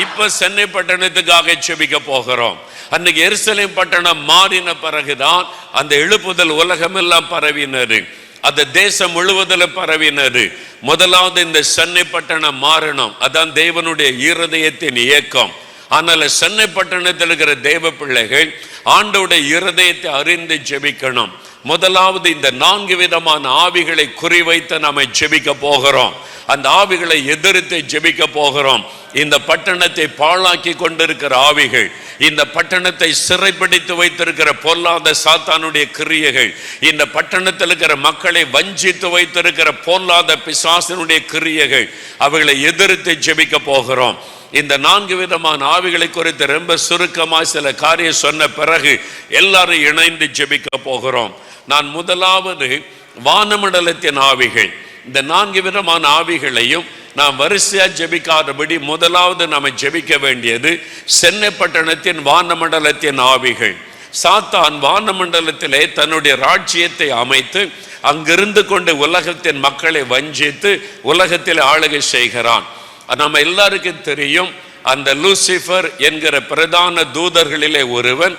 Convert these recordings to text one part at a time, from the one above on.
இப்ப சென்னை பட்டணத்துக்காக செபிக்க போகிறோம். அன்னைக்கு எருசலேம் பட்டணம் மாறின பிறகுதான் அந்த எழுப்புதல் உலகமெல்லாம் பரவினது, அந்த தேசம் முழுவதிலும் பரவினது. முதலாவது இந்த சென்னை பட்டணம் மாறணும், அதான் தேவனுடைய இருதயத்தின் இயக்கம். ஆனால் சென்னை பட்டணத்தில் இருக்கிற தேவ பிள்ளைகள் ஆண்டவருடைய இருதயத்தை அறிந்து ஜெபிக்கணும். முதலாவது இந்த 4 விதமான ஆவிகளை குறிவைத்து நாம ஜெபிக்க போகிறோம். அந்த ஆவிகளை எதிர்த்து ஜெபிக்க போகிறோம். இந்த பட்டணத்தை பாழாக்கி கொண்டிருக்கிற ஆவிகள், இந்த பட்டணத்தை சிறைப்பிடித்து வைத்திருக்கிற பொல்லாத சாத்தானுடைய கிரியைகள், இந்த பட்டணத்தில் இருக்கிற மக்களை வஞ்சித்து வைத்திருக்கிற பொல்லாத பிசாசினுடைய கிரியைகள், அவைகளை எதிர்த்து ஜெபிக்க போகிறோம். இந்த 4 விதமான ஆவிகளை குறித்து ரொம்ப சுருக்கமாக சில காரியம் சொன்ன பிறகு எல்லாரும் இணைந்து ஜெபிக்க போகிறோம். நான் முதலாவது வானமண்டலத்தின் ஆவிகள், இந்த 4 விதமான ஆவிகளையும் நாம் வரிசையா ஜெபிக்காதபடி முதலாவது நாம் ஜெபிக்க வேண்டியது சென்னை பட்டணத்தின் வானமண்டலத்தின் ஆவிகள். சாத்தான் வானமண்டலத்திலே தன்னுடைய ராஜ்யத்தை அமைத்து அங்கிருந்து கொண்டு உலகத்தின் மக்களை வஞ்சித்து உலகத்தில் ஆளுகை செய்கிறான். நம்ம எல்லாருக்கும் தெரியும், அந்த லூசிஃபர் என்கிற பிரதான தூதர்களிலே ஒருவன்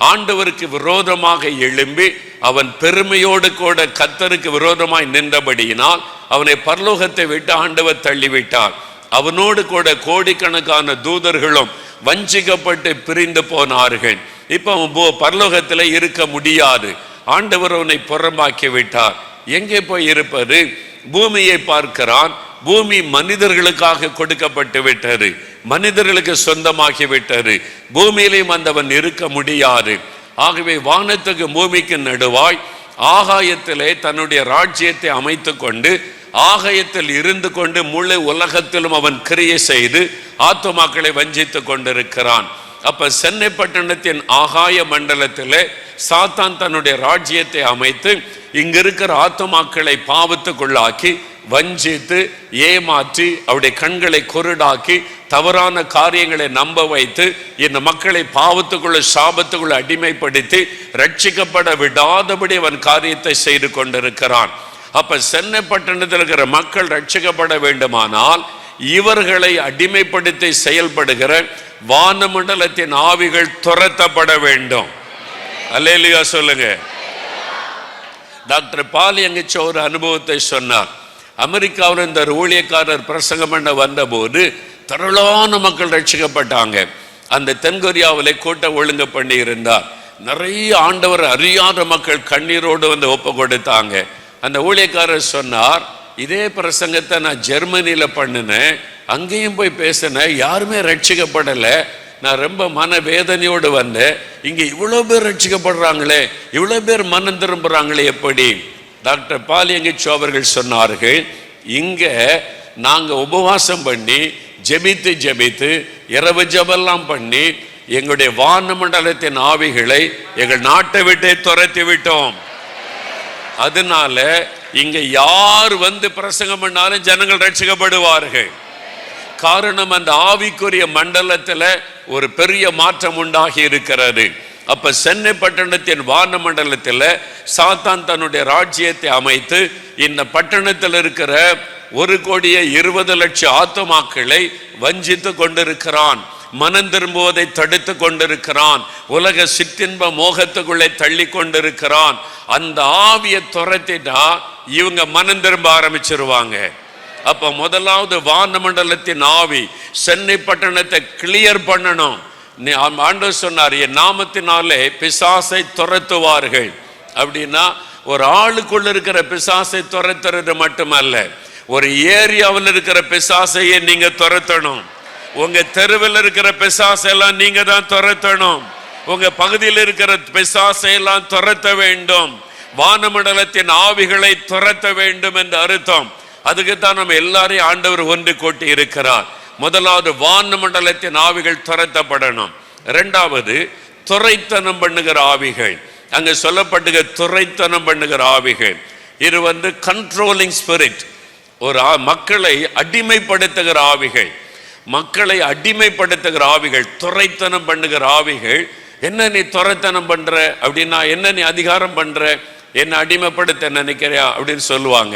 ஆண்டவருக்கு விரோதமாக எழும்பி அவன் பெருமையோடு கூட கர்த்தருக்கு விரோதமாய் நின்றபடியினால் அவனை பரலோகத்தை விட்டு ஆண்டவர் தள்ளிவிட்டார். அவனோடு கூட கோடிக்கணக்கான தூதர்களும் வஞ்சிக்கப்பட்டு பிரிந்து போனார்கள். இப்ப அவன் பரலோகத்தில் இருக்க முடியாது, ஆண்டவர் அவனை புறம்பாக்கி விட்டார். எங்கே போய் இருப்பது? பூமியை பார்க்கிறான். பூமி மனிதர்களுக்காக கொடுக்கப்பட்டு விட்டது, மனிதர்களுக்கு சொந்தமாகி விட்டது. பூமியிலையும் வந்தவன் இருக்க முடியாது. ஆகவே வானத்துக்கு பூமிக்கு நடுவாய் ஆகாயத்திலே தன்னுடைய ராஜ்யத்தை அமைத்து கொண்டு ஆகாயத்தில் இருந்து கொண்டு முழு உலகத்திலும் அவன் கிரியை செய்து ஆத்துமாக்களை வஞ்சித்து கொண்டிருக்கிறான். அப்ப சென்னை பட்டணத்தின் ஆகாய மண்டலத்திலே சாத்தான் தன்னுடைய ராஜ்யத்தை அமைத்து இங்க இருக்கிற ஆத்துமாக்களை பாவத்துக்குள்ளாக்கி வஞ்சித்து ஏமாற்றி அவருடைய கண்களை குருடாக்கி தவறான காரியங்களை நம்ப வைத்து இந்த மக்களை பாவத்துக்குள்ள சாபத்துக்குள்ள அடிமைப்படுத்தி ரட்சிக்கப்பட விடாதபடி அவன் காரியத்தை செய்து கொண்டிருக்கிறான். அப்ப சென்னை பட்டணத்தில் இருக்கிற மக்கள் ரட்சிக்கப்பட வேண்டுமானால் இவர்களை அடிமைப்படுத்தி செயல்படுகிற வானமண்டலத்தின் ஆவிகள் துரத்தப்பட வேண்டும். அல்லேலூயா சொல்லுங்க. டாக்டர் பால் எங்கச்ச ஒரு அனுபவத்தை சொன்னார். அமெரிக்காவில் இந்த ஊழியக்காரர் பிரசங்கம் பண்ண வந்தபோது திரளான மக்கள் ரட்சிக்கப்பட்டாங்க. அந்த தென்கொரியாவிலே கூட்டம் ஒழுங்கு பண்ணி இருந்தார். நிறைய ஆண்டவர் அறியாத மக்கள் கண்ணீரோடு வந்து ஒப்பு கொடுத்தாங்க. அந்த ஊழியக்காரர் சொன்னார், இதே பிரசங்கத்தை நான் ஜெர்மனியில் பண்ணினேன், அங்கேயும் போய் பேசினேன், யாருமே ரட்சிக்கப்படலை. நான் ரொம்ப மன வேதனையோடு வந்தேன். இங்கே இவ்வளோ பேர் ரட்சிக்கப்படுறாங்களே, இவ்வளோ பேர் மனம் திரும்புகிறாங்களே எப்படி? டாக்டர் பாலியங்கிச்சோ அவர்கள் சொன்னார்கள், இங்கே நாங்கள் உபவாசம் பண்ணி ஜெபித்து ஜெபித்து இரவு ஜெபெல்லாம் பண்ணி எங்களுடைய வானமண்டலத்தின் ஆவிகளை எங்கள் நாட்டை விட்டே துரத்தி விட்டோம். அதனால இங்க யார் வந்து பிரசங்கம் பண்ணாலும் ஜனங்கள் ரட்சிக்கப்படுவார்கள். காரணம், அந்த ஆவிக்குரிய மண்டலத்தில் ஒரு பெரிய மாற்றம் உண்டாகி இருக்கிறது. அப்ப சென்னை பட்டணத்தின் வான மண்டலத்தில் சாத்தான் தன்னுடைய ராஜ்யத்தை அமைத்து இந்த பட்டணத்தில் இருக்கிற 1,20,00,000 ஆத்துமாக்களை வஞ்சித்து கொண்டிருக்கிறான். மனம் திரும்புவதை தடுத்து கொண்டிருக்கிறான். உலக சிற்றின்ப மோகத்துக்குள்ளே தள்ளி கொண்டிருக்கிறான். அந்த ஆவியை துரத்திட்டா இவங்க மனம் திரும்ப ஆரம்பிச்சிருவாங்க. அப்ப முதலாவது வானமண்டலத்தின் ஆவி சென்னை பட்டணத்தை கிளியர் பண்ணணும். ஆண்டவர் சொன்னார், என் நாமத்தினாலே பிசாசை துரத்துவார்கள். அப்படின்னா ஒரு ஆளுக்குள்ள இருக்கிற பிசாசை துரத்துறது மட்டுமல்ல, ஒரு ஏரியாவில் இருக்கிற பிசாசையே நீங்க துரத்தணும். உங்க தெருவில் இருக்கிற பிசாசெல்லாம் நீங்க தான் துரத்தணும். உங்க பகுதியில் இருக்கிற பிசாசையெல்லாம் துரத்த வேண்டும். வானமண்டலத்தின் ஆவிகளை துரத்த வேண்டும் என்று அர்த்தம். அதுக்குத்தான் நம்ம எல்லாரையும் ஆண்டவர் ஒன்று கூட்டி இருக்கிறார். முதலாவது வானமண்டலத்தின் ஆவிகள் துரத்தப்படணும். இரண்டாவது துரைத்தனம் பண்ணுகிற ஆவிகள். அங்க சொல்லப்பட்டுக துரைத்தனம் பண்ணுகிற ஆவிகள். இது கண்ட்ரோலிங் ஸ்பிரிட், ஒரு மக்களை அடிமைப்படுத்துகிற ஆவிகள். மக்களை அடிமைப்படுத்துகிற ஆவிகள், துரைத்தனம் பண்ணுகிற ஆவிகள். என்ன நீ துரைத்தனம் பண்ற அப்படின்னா, என்ன நீ அதிகாரம் பண்ற, என்ன அடிமைப்படுத்த நினைக்கிறியா அப்படின்னு சொல்லுவாங்க.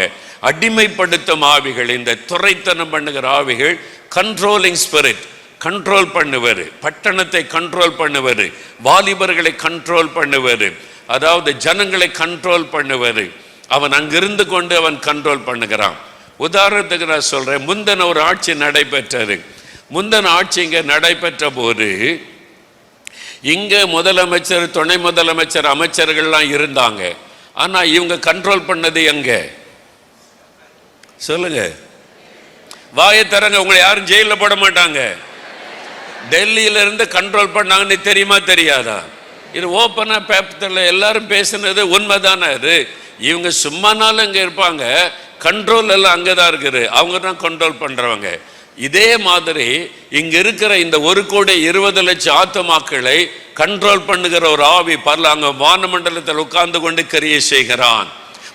அடிமைப்படுத்தும் ஆவிகள், இந்த துரைத்தனம் பண்ணுகிற ஆவிகள் கண்ட்ரோலிங் ஸ்பிரிட். கண்ட்ரோல் பண்ணுவார், பட்டணத்தை கண்ட்ரோல் பண்ணுவார், வாலிபர்களை கண்ட்ரோல் பண்ணுவார், அதாவது ஜனங்களை கண்ட்ரோல் பண்ணுவார். அவன் அங்கிருந்து கொண்டு அவன் கண்ட்ரோல் பண்ணுகிறான். உதாரணத்துக்கு நான் சொல்றேன், முந்தின ஒரு ஆட்சி நடைபெற்றது. முந்தின ஆட்சி இங்க நடைபெற்ற போது இங்க முதலமைச்சர், துணை முதலமைச்சர், அமைச்சர்கள்லாம் இருந்தாங்க. ஆனா இவங்க கண்ட்ரோல் பண்ணது எங்க சொல்லுங்க? வாயை தரங்க, உங்களை யாரும் ஜெயில போட மாட்டாங்க. டெல்லியில இருந்து கண்ட்ரோல் பண்ணாங்கன்னு தெரியுமா தெரியாதா? இது ஓப்பனா பேப்பர்ல எல்லாரும் பேசுனது உண்மைதானே. அது இவங்க சும்மானாலும் இங்க இருப்பாங்க, கண்ட்ரோல் எல்லாம் அங்கதான் இருக்குது, அவங்க தான் கண்ட்ரோல் பண்றவங்க. இதே மாதிரி இங்க இருக்கிற இந்த 1,20,00,000 ஆத்துமாக்களை கண்ட்ரோல் பண்ணுகிற ஒரு ஆவி பரல அங்க வானமண்டலத்தில் உட்கார்ந்து கொண்டு கிரியை செய்கிறான்.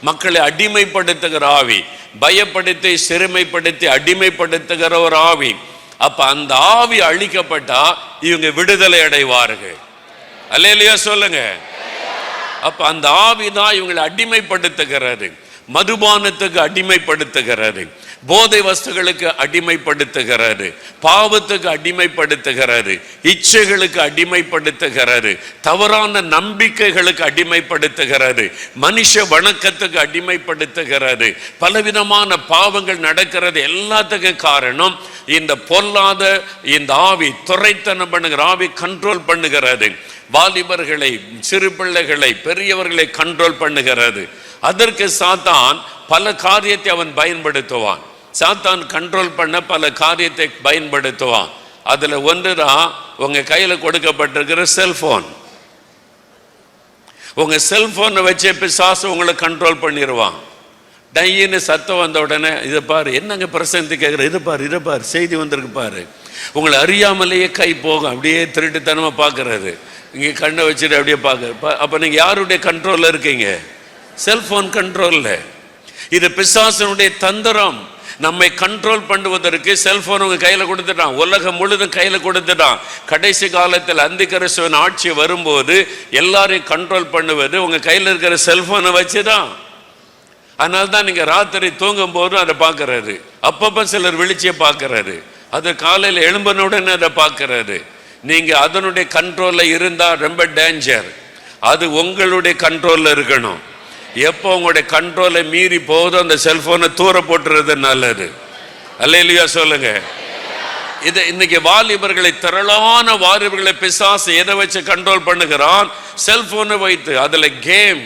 மக்களை அடிமைப்படுத்துகிற ஆவி, பயப்படுத்தி சிறுமைப்படுத்தி அடிமைப்படுத்துகிற ஒரு ஆவி. அப்ப அந்த ஆவி அழிக்கப்பட்டா இவங்க விடுதலை அடைவார்கள். அல்லேலூயா சொல்லுங்க. அப்ப அந்த ஆவி தான் இவங்களை அடிமைப்படுத்துகிறது, மதுபானத்துக்கு அடிமைப்படுத்துகிறது, போதை வஸ்துகளுக்கு அடிமைப்படுத்துகிறது, பாவத்துக்கு அடிமைப்படுத்துகிறது, இச்சைகளுக்கு அடிமைப்படுத்துகிறது, தவறான நம்பிக்கைகளுக்கு அடிமைப்படுத்துகிறது, மனுஷ வணக்கத்துக்கு அடிமைப்படுத்துகிறது, பலவிதமான பாவங்கள் நடக்கிறது. எல்லாத்துக்கும் காரணம் இந்த பொல்லாத இந்த ஆவி, துரைத்தனம் பண்ணுகிற ஆவி கண்ட்ரோல் பண்ணுகிறது. வாலிபர்களை, சிறு பிள்ளைகளை, பெரியவர்களை கண்ட்ரோல் பண்ணுகிறது. அதற்கு சாத்தான் பல காரியத்தை அவன் பயன்படுத்துவான். சாத்தான் கண்ட்ரோல் பண்ண பல காரியத்தை பயன்படுத்துவான். அதுல ஒன்றுதான் உங்க கையில கொடுக்கப்பட்டிருக்கிற செல்போன். உங்க செல்போனை வச்சு பிசாசு உங்களை கண்ட்ரோல் பண்ணிடுவான். டையின்னு சத்தம் வந்த உடனே இதை பாரு, என்னங்க பிரசந்தி கேட்குற, இதை பாரு, இதை பாரு, செய்தி வந்திருக்கு பாரு. உங்களை அறியாமலேயே கை போகும், அப்படியே திருட்டுத்தனமா பார்க்கறது. இங்கே கண்ணை வச்சுட்டு அப்படியே பார்க்க. அப்போ நீங்கள் யாருடைய கண்ட்ரோலில் இருக்கீங்க? செல்போன் கண்ட்ரோல்ல. இது பிசாசனுடைய தந்திரம். நம்மை கண்ட்ரோல் பண்ணுவதற்கு செல்போன் உங்க கையில கொடுத்துட்டான், உலகம் முழுதும் கையில கொடுத்துட்டான். கடைசி காலத்தில் அந்திகிறிஸ்துவின் ஆட்சி வரும்போது எல்லாரையும் கண்ட்ரோல் பண்ணுவது உங்க கையில் இருக்கிற செல்போனை வச்சுதான். அதனால தான் நீங்க ராத்திரி தூங்கும் போதும் அதை பார்க்கறது, அப்பப்ப சிலர் வெளிச்சியை பார்க்கறது, அது காலையில் எழும்பினுடன் அதை பார்க்கறது. நீங்க அதனுடைய கண்ட்ரோல்ல இருந்தா ரொம்ப டேஞ்சர். அது உங்களுடைய கண்ட்ரோல்ல இருக்கணும். எப்போ உங்களுடைய கண்ட்ரோலை மீறி போதும் அந்த செல்போனை தூர போட்டுறது நல்லது. அல்லேலூயா சொல்லுங்க. இது இன்னைக்கு வாலிபர்களை, திரளான வாலிபர்களை பிசாசு எதை வச்சு கண்ட்ரோல் பண்ணுகிறான்? செல்போனை வைத்து. அதுல கேம்,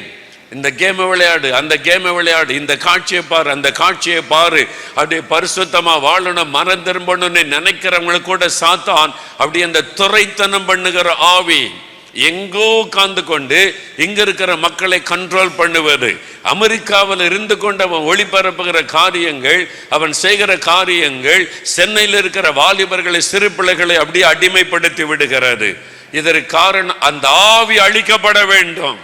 இந்த கேமை விளையாடு, அந்த கேமை விளையாடு, இந்த காட்சியை பாரு, அந்த காட்சியை பாரு, அப்படியே பரிசுத்தமா வாழணும், மனம் திரும்பணும்னு நினைக்கிறவங்களுக்கு கூட சாத்தான் அப்படி அந்த துரைத்தனம் பண்ணுகிற ஆவி எங்கோ உட்கார்ந்து கொண்டு இங்க இருக்கிற மக்களை கண்ட்ரோல் பண்ணுவது. அமெரிக்காவில் இருந்து கொண்டு அவன் ஒளிபரப்புகிற காரியங்கள், அவன் செய்கிற காரியங்கள் சென்னையில் இருக்கிற வாலிபர்களை, சிறு பிள்ளைகளை அப்படியே அடிமைப்படுத்தி விடுகிறது. இதற்கு காரணம் அந்த ஆவி அழிக்கப்பட வேண்டும்.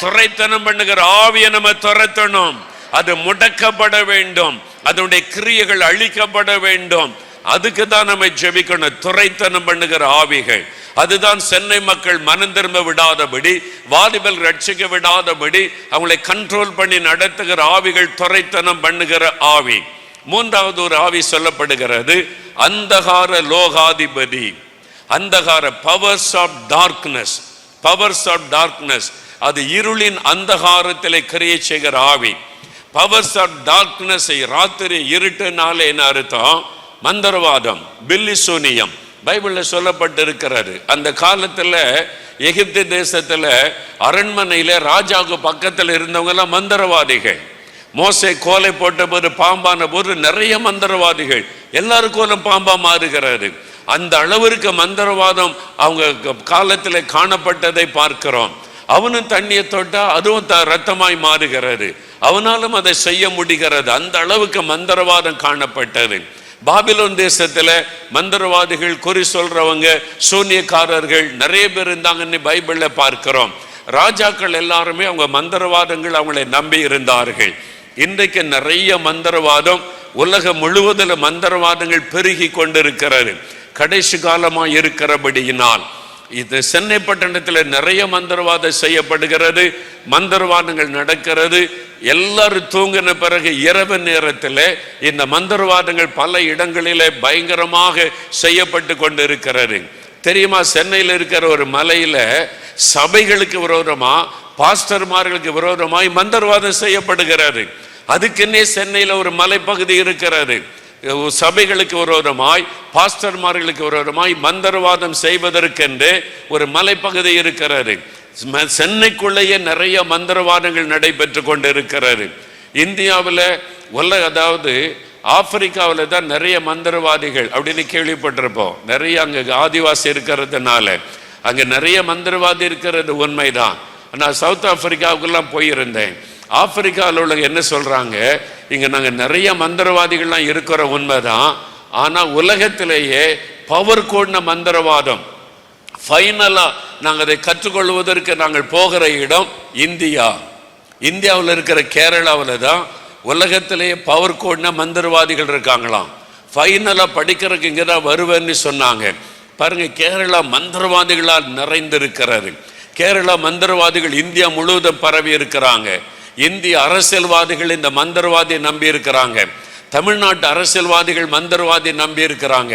துரைத்தனம் பண்ணுகிற ஆவியை நம்ம துரத்தணும், அது முடக்கப்பட வேண்டும், அதனுடைய கிரியைகள் அழிக்கப்பட வேண்டும். அதுக்கு தான் நம்ம ஜெபிக்கணும். துரைத்தனம் பண்ணுகிற ஆவிகள், அதுதான் சென்னை மக்கள் மனம் திரும்ப விடாதபடி, வாலிபல் ரட்சிக்க விடாதபடி அவங்களை கண்ட்ரோல் பண்ணி நடத்துகிற ஆவிகள், துரைத்தனம் பண்ணுகிற ஆவி. மூன்றாவது ஒரு ஆவி சொல்லப்படுகிறது, அந்தகார லோகாதிபதி. அந்தகார, powers of darkness. Powers of darkness, அது இருளின் அந்தகாரத்திலே கிரியை செய்கிற ஆவி. பவர்ஸ் ஆஃப் டார்க்னஸ், ராத்திரி இருட்டுனாலே என்ன அர்த்தம்? மந்திரவாதம், பில்லி சூனியம் பைபிள்ல சொல்லப்பட்டிருக்கிறது. அந்த காலத்துல எகிப்து தேசத்துல அரண்மனையில ராஜாவுக்கு பக்கத்தில் இருந்தவங்க எல்லாம் மந்திரவாதிகள். மோசே கோலை போட்ட போது, பாம்பான போது நிறைய மந்திரவாதிகள், எல்லாருக்கும் பாம்பா மாறுகிறாரு. அந்த அளவிற்கு மந்திரவாதம் அவங்க காலத்தில் காணப்பட்டதை பார்க்கிறோம். அவனும் தண்ணியை தொட்டா அதுவும் ரத்தமாய் மாறுகிறது, அவனாலும் அதை செய்ய முடிகிறது. அந்த அளவுக்கு மந்திரவாதம் காணப்பட்டது. பாபிலோன் தேசத்துல மந்திரவாதிகள், குறி சொல்றவங்க, சூனியக்காரர்கள் நிறைய பேர் இருந்தாங்கன்னு பைபிள்ல பார்க்கிறோம். ராஜாக்கள் எல்லாருமே அவங்க மந்திரவாதங்கள் அவங்களை நம்பி இருந்தார்கள். இன்றைக்கு நிறைய மந்திரவாதம், உலகம் முழுவதில் மந்திரவாதங்கள் பெருகி கொண்டிருக்கிறது. கடைசி காலமா இருக்கிறபடியினால் இது சென்னை பட்டணத்தில் நிறைய மந்திரவாதம் செய்யப்படுகிறது, மந்திரவாதங்கள் நடக்கிறது. எல்லாரும் தூங்கின பிறகு இரவு நேரத்தில் இந்த மந்திரவாதங்கள் பல இடங்களிலே பயங்கரமாக செய்யப்பட்டு கொண்டு இருக்கிறது. தெரியுமா, சென்னையில் இருக்கிற ஒரு மலையில சபைகளுக்கு விரோதமா, பாஸ்டர்மார்களுக்கு விரோதமாய் மந்திரவாதம் செய்யப்படுகிறது. அதுக்குன்னே சென்னையில ஒரு மலைப்பகுதி இருக்கிறது. சபைகளுக்கு விரோதமாய், பாஸ்டர்மார்களுக்கு விரோதமாய் மந்திரவாதம் செய்வதற்கென்று ஒரு மலைப்பகுதி இருக்கிறது. சென்னைக்குள்ளேயே நிறைய மந்திரவாதங்கள் நடைபெற்று கொண்டு இருக்கிறது. இந்தியாவில் அதாவது ஆப்பிரிக்காவில் தான் நிறைய மந்திரவாதிகள் அப்படின்னு கேள்விப்பட்டிருப்போம். நிறைய அங்கே ஆதிவாசி இருக்கிறதுனால அங்கே நிறைய மந்திரவாதி இருக்கிறது உண்மைதான். நான் சவுத் ஆப்பிரிக்காவுக்கெல்லாம் போயிருந்தேன். ஆப்பிரிக்காவில் உள்ள என்ன சொல்றாங்க, இங்க நாங்கள் நிறைய மந்திரவாதிகள்லாம் இருக்கிற உண்மைதான். ஆனால் உலகத்திலேயே பவர் கூடின மந்திரவாதம் ஃபைனலா நாங்கள் அதை கற்றுக்கொள்வதற்கு நாங்கள் போகிற இடம் இந்தியா. இந்தியாவில் இருக்கிற கேரளாவில் தான் உலகத்திலேயே பவர் கூடின மந்திரவாதிகள் இருக்காங்களாம். ஃபைனலா படிக்கிறதுக்கு இங்கே தான் வருவேன்னு சொன்னாங்க. பாருங்க, கேரளா மந்திரவாதிகளால் நிறைந்திருக்கிறது. கேரளா மந்திரவாதிகள் இந்தியா முழுவதும் பரவி இருக்கிறாங்க. இந்திய அரசியல்வாதிகள் இந்த மந்திரவாதியை நம்பி இருக்கிறாங்க. தமிழ்நாட்டு அரசியல்வாதிகள் மந்திரவாதி நம்பி இருக்கிறாங்க.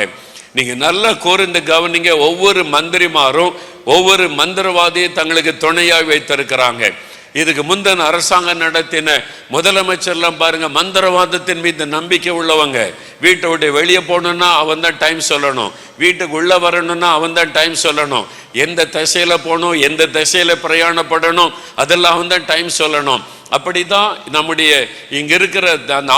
நீங்க நல்லா கூர்ந்து கவனிங்க, ஒவ்வொரு மந்திரிமாரும் ஒவ்வொரு மந்திரவாதியை தங்களுக்கு துணையாய் வைத்திருக்கிறாங்க. இதுக்கு முந்தின அரசாங்கம் நடத்தின முதலமைச்சர்லாம் பாருங்க, மந்திரவாதத்தின் மீது நம்பிக்கை உள்ளவங்க. வீட்டை விட்டு வெளியே போகணும்னா அவன் தான் டைம் சொல்லணும், வீட்டுக்கு உள்ள வரணும்னா அவன் தான் டைம் சொல்லணும், எந்த திசையில போகணும், எந்த திசையில பிரயாணப்படணும், அதெல்லாம் அவன் தான் டைம் சொல்லணும். அப்படிதான் நம்முடைய இங்க இருக்கிற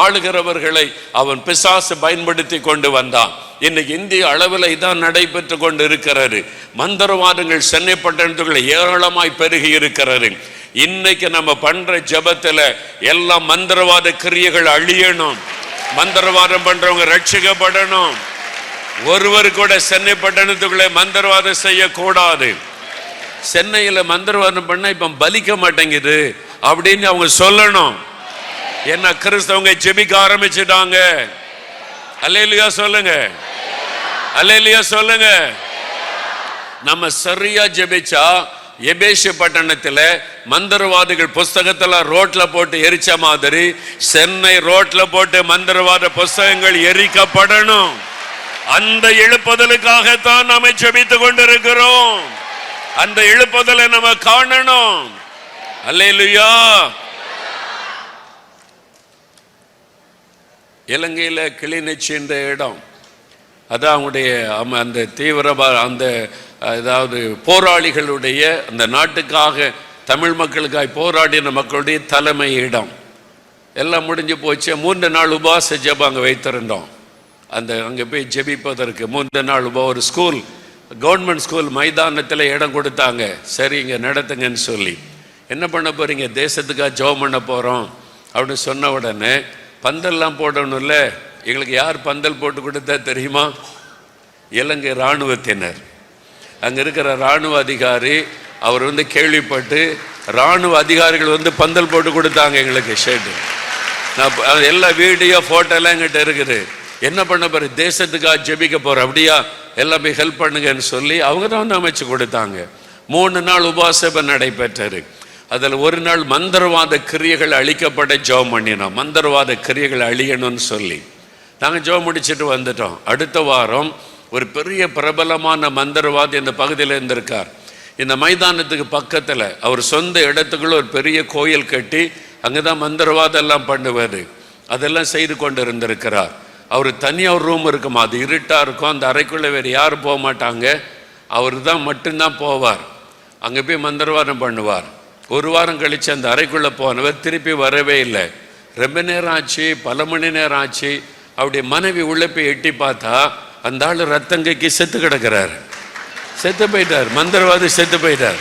ஆளுகிறவர்களை அவன் பிசாசு பயன்படுத்தி கொண்டு வந்தான். இன்னைக்கு இந்திய அளவில் இதான் நடைபெற்று கொண்டு இருக்கிறது. மந்திரவாதங்கள் சென்னை பட்டணத்துக்குள்ள ஏராளமாய் பெருகி இருக்கிறது. இன்னைக்கு நம்ம பண்ற ஜபத்துல எல்லாம் மந்திரவாத கிரியைகள் அழியணும், மந்திரவாதம் பண்றவங்க ரட்சிக்கப்படணும். ஒருவர் கூட சென்னை பட்டணத்துக்குள்ள மந்திரவாதம் செய்யக்கூடாது. சென்னையில மந்திரவாதம் பண்ண இப்ப பலிக்க மாட்டேங்குது அப்படின்னு அவங்க சொல்லணும். என்ன, கிறிஸ்தவங்க ஜெபிக்க ஆரம்பிச்சுட்டாங்க. அல்லேலூயா சொல்லுங்க, அல்லேலூயா சொல்லுங்க. நம்ம சரியா ஜெபிச்சா எபேசு பட்டணத்துல மந்திரவாதிகள் புஸ்தகத்துல ரோட்ல போட்டு எரிச்ச மாதிரி சென்னை ரோட்ல போட்டு மந்திரவாத புஸ்தகங்கள் எரிக்கப்படணும். அந்த எழுப்புதலுக்காகத்தான் நாம ஜெபித்துக் கொண்டிருக்கிறோம். அந்த எழுப்புதலை நம்ம காணணும். அல்லேலூயா. இலங்கையில கிளிநொச்சி என்ற இடம், அதான் அவங்களுடைய அந்த தீவிரவாத அந்த அதாவது போராளிகளுடைய, அந்த நாட்டுக்காக தமிழ் மக்களுக்காக போராடின மக்களுடைய தலைமை இடம். எல்லாம் முடிஞ்சு போச்சு. 3 நாள் உபவாச ஜெபம் அங்கே வைத்திருந்தோம். அங்கே போய் ஜெபிப்பதற்கு 3 நாள் ஒரு ஸ்கூல், கவர்மெண்ட் ஸ்கூல் மைதானத்தில் இடம் கொடுத்தாங்க. சரி, இங்கே நடத்துங்கன்னு சொல்லி, என்ன பண்ண போறீங்க, தேசத்துக்காக ஜெபம் பண்ண போகிறோம் அப்படின்னு சொன்ன உடனே பந்தல்லாம் போடணும்ல. எங்களுக்கு யார் பந்தல் போட்டு கொடுத்தா தெரியுமா? இலங்கை இராணுவத்தினர். அங்கே இருக்கிற இராணுவ அதிகாரி அவர் கேள்விப்பட்டு இராணுவ அதிகாரிகள் பந்தல் போட்டு கொடுத்தாங்க எங்களுக்கு ஷேட்டு. நான் எல்லா வீடியோ ஃபோட்டோலாம் எங்கிட்ட இருக்குது. என்ன பண்ண போகிற, தேசத்துக்காக ஜெபிக்க போகிறோம், அப்படியா, எல்லாம் போய் ஹெல்ப் பண்ணுங்கன்னு சொல்லி அவங்க தான் அமைச்சு கொடுத்தாங்க. 3 நாள் உபவாசம் நடைபெற்றது. அதில் ஒரு நாள் மந்திரவாத கிரியைகள் அழிக்கப்பட ஜெபம் பண்ணினோம். மந்திரவாத கிரியைகள் அழியணும்னு சொல்லி நாங்கள் ஜெபம் முடிச்சுட்டு வந்துட்டோம். அடுத்த வாரம் ஒரு பெரிய பிரபலமான மந்திரவாதி இந்த பகுதியில் இருந்திருக்கார். இந்த மைதானத்துக்கு பக்கத்தில் அவர் சொந்த இடத்துக்குள்ள ஒரு பெரிய கோயில் கட்டி அங்கே தான் மந்திரவாதம் எல்லாம் பண்ணுவார். அதெல்லாம் செய்து கொண்டு இருந்திருக்கிறார். அவர் தனியாக ஒரு ரூம் இருக்குமா, அது இருட்டாக இருக்கும், அந்த அறைக்குள்ளே வேறு யாரும் போக மாட்டாங்க, அவர் தான் மட்டும்தான் போவார். அங்கே போய் மந்திரவாதம் பண்ணுவார். 1 வாரம் கழித்து அந்த அறைக்குள்ளே போனவர் திருப்பி வரவே இல்லை. ரொம்ப நேரம் ஆச்சு, பல மணி நேரம் ஆச்சு. அவருடைய மனைவி உள்ளே போய் எட்டி பார்த்தா அந்த ஆள் ரத்தங்கைக்கு செத்து கிடக்கிறார். செத்து போயிட்டார், மந்திரவாதி செத்து போயிட்டார்.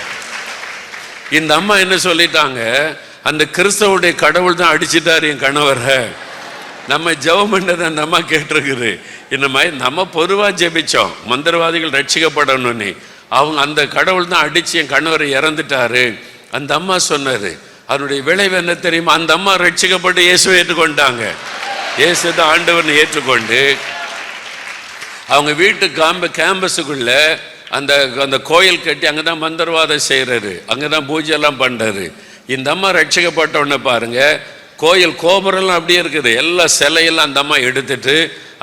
இந்த அம்மா என்ன சொல்லிட்டாங்க, அந்த கிறிஸ்தவுடைய கடவுள் தான் அடிச்சுட்டார் என் கணவரை. நம்ம ஜெபம் பண்ணதை அந்த அம்மா கேட்டிருக்குது. இந்த மாதிரி நம்ம பொதுவாக ஜெபிச்சோம் மந்திரவாதிகள் ரட்சிக்கப்படணும்னு, அவங்க அந்த கடவுள் தான் அடிச்சு என் கணவரை இறந்துட்டாரு. அந்த அம்மா சொன்னாரு. அதனுடைய விளைவு என்ன தெரியுமா? அந்த அம்மா ரட்சிக்கப்பட்டு இயேசுவை ஏற்றுக்கொண்டாங்க. இயேசு தான் ஆண்டவர்னு ஏற்றுக்கொண்டு அவங்க வீட்டு கேம்பஸுக்குள்ள அந்த அந்த கோயில் கட்டி அங்கே தான் மந்திரவாதம் செய்கிறாரு, அங்கே தான் பூஜைலாம் பண்ணுறாரு. இந்த அம்மா ரட்சிக்கப்பட்ட உடனே பாருங்க, கோயில் கோபுரம்லாம் அப்படியே இருக்குது, எல்லா சிலையெல்லாம் அந்த அம்மா எடுத்துட்டு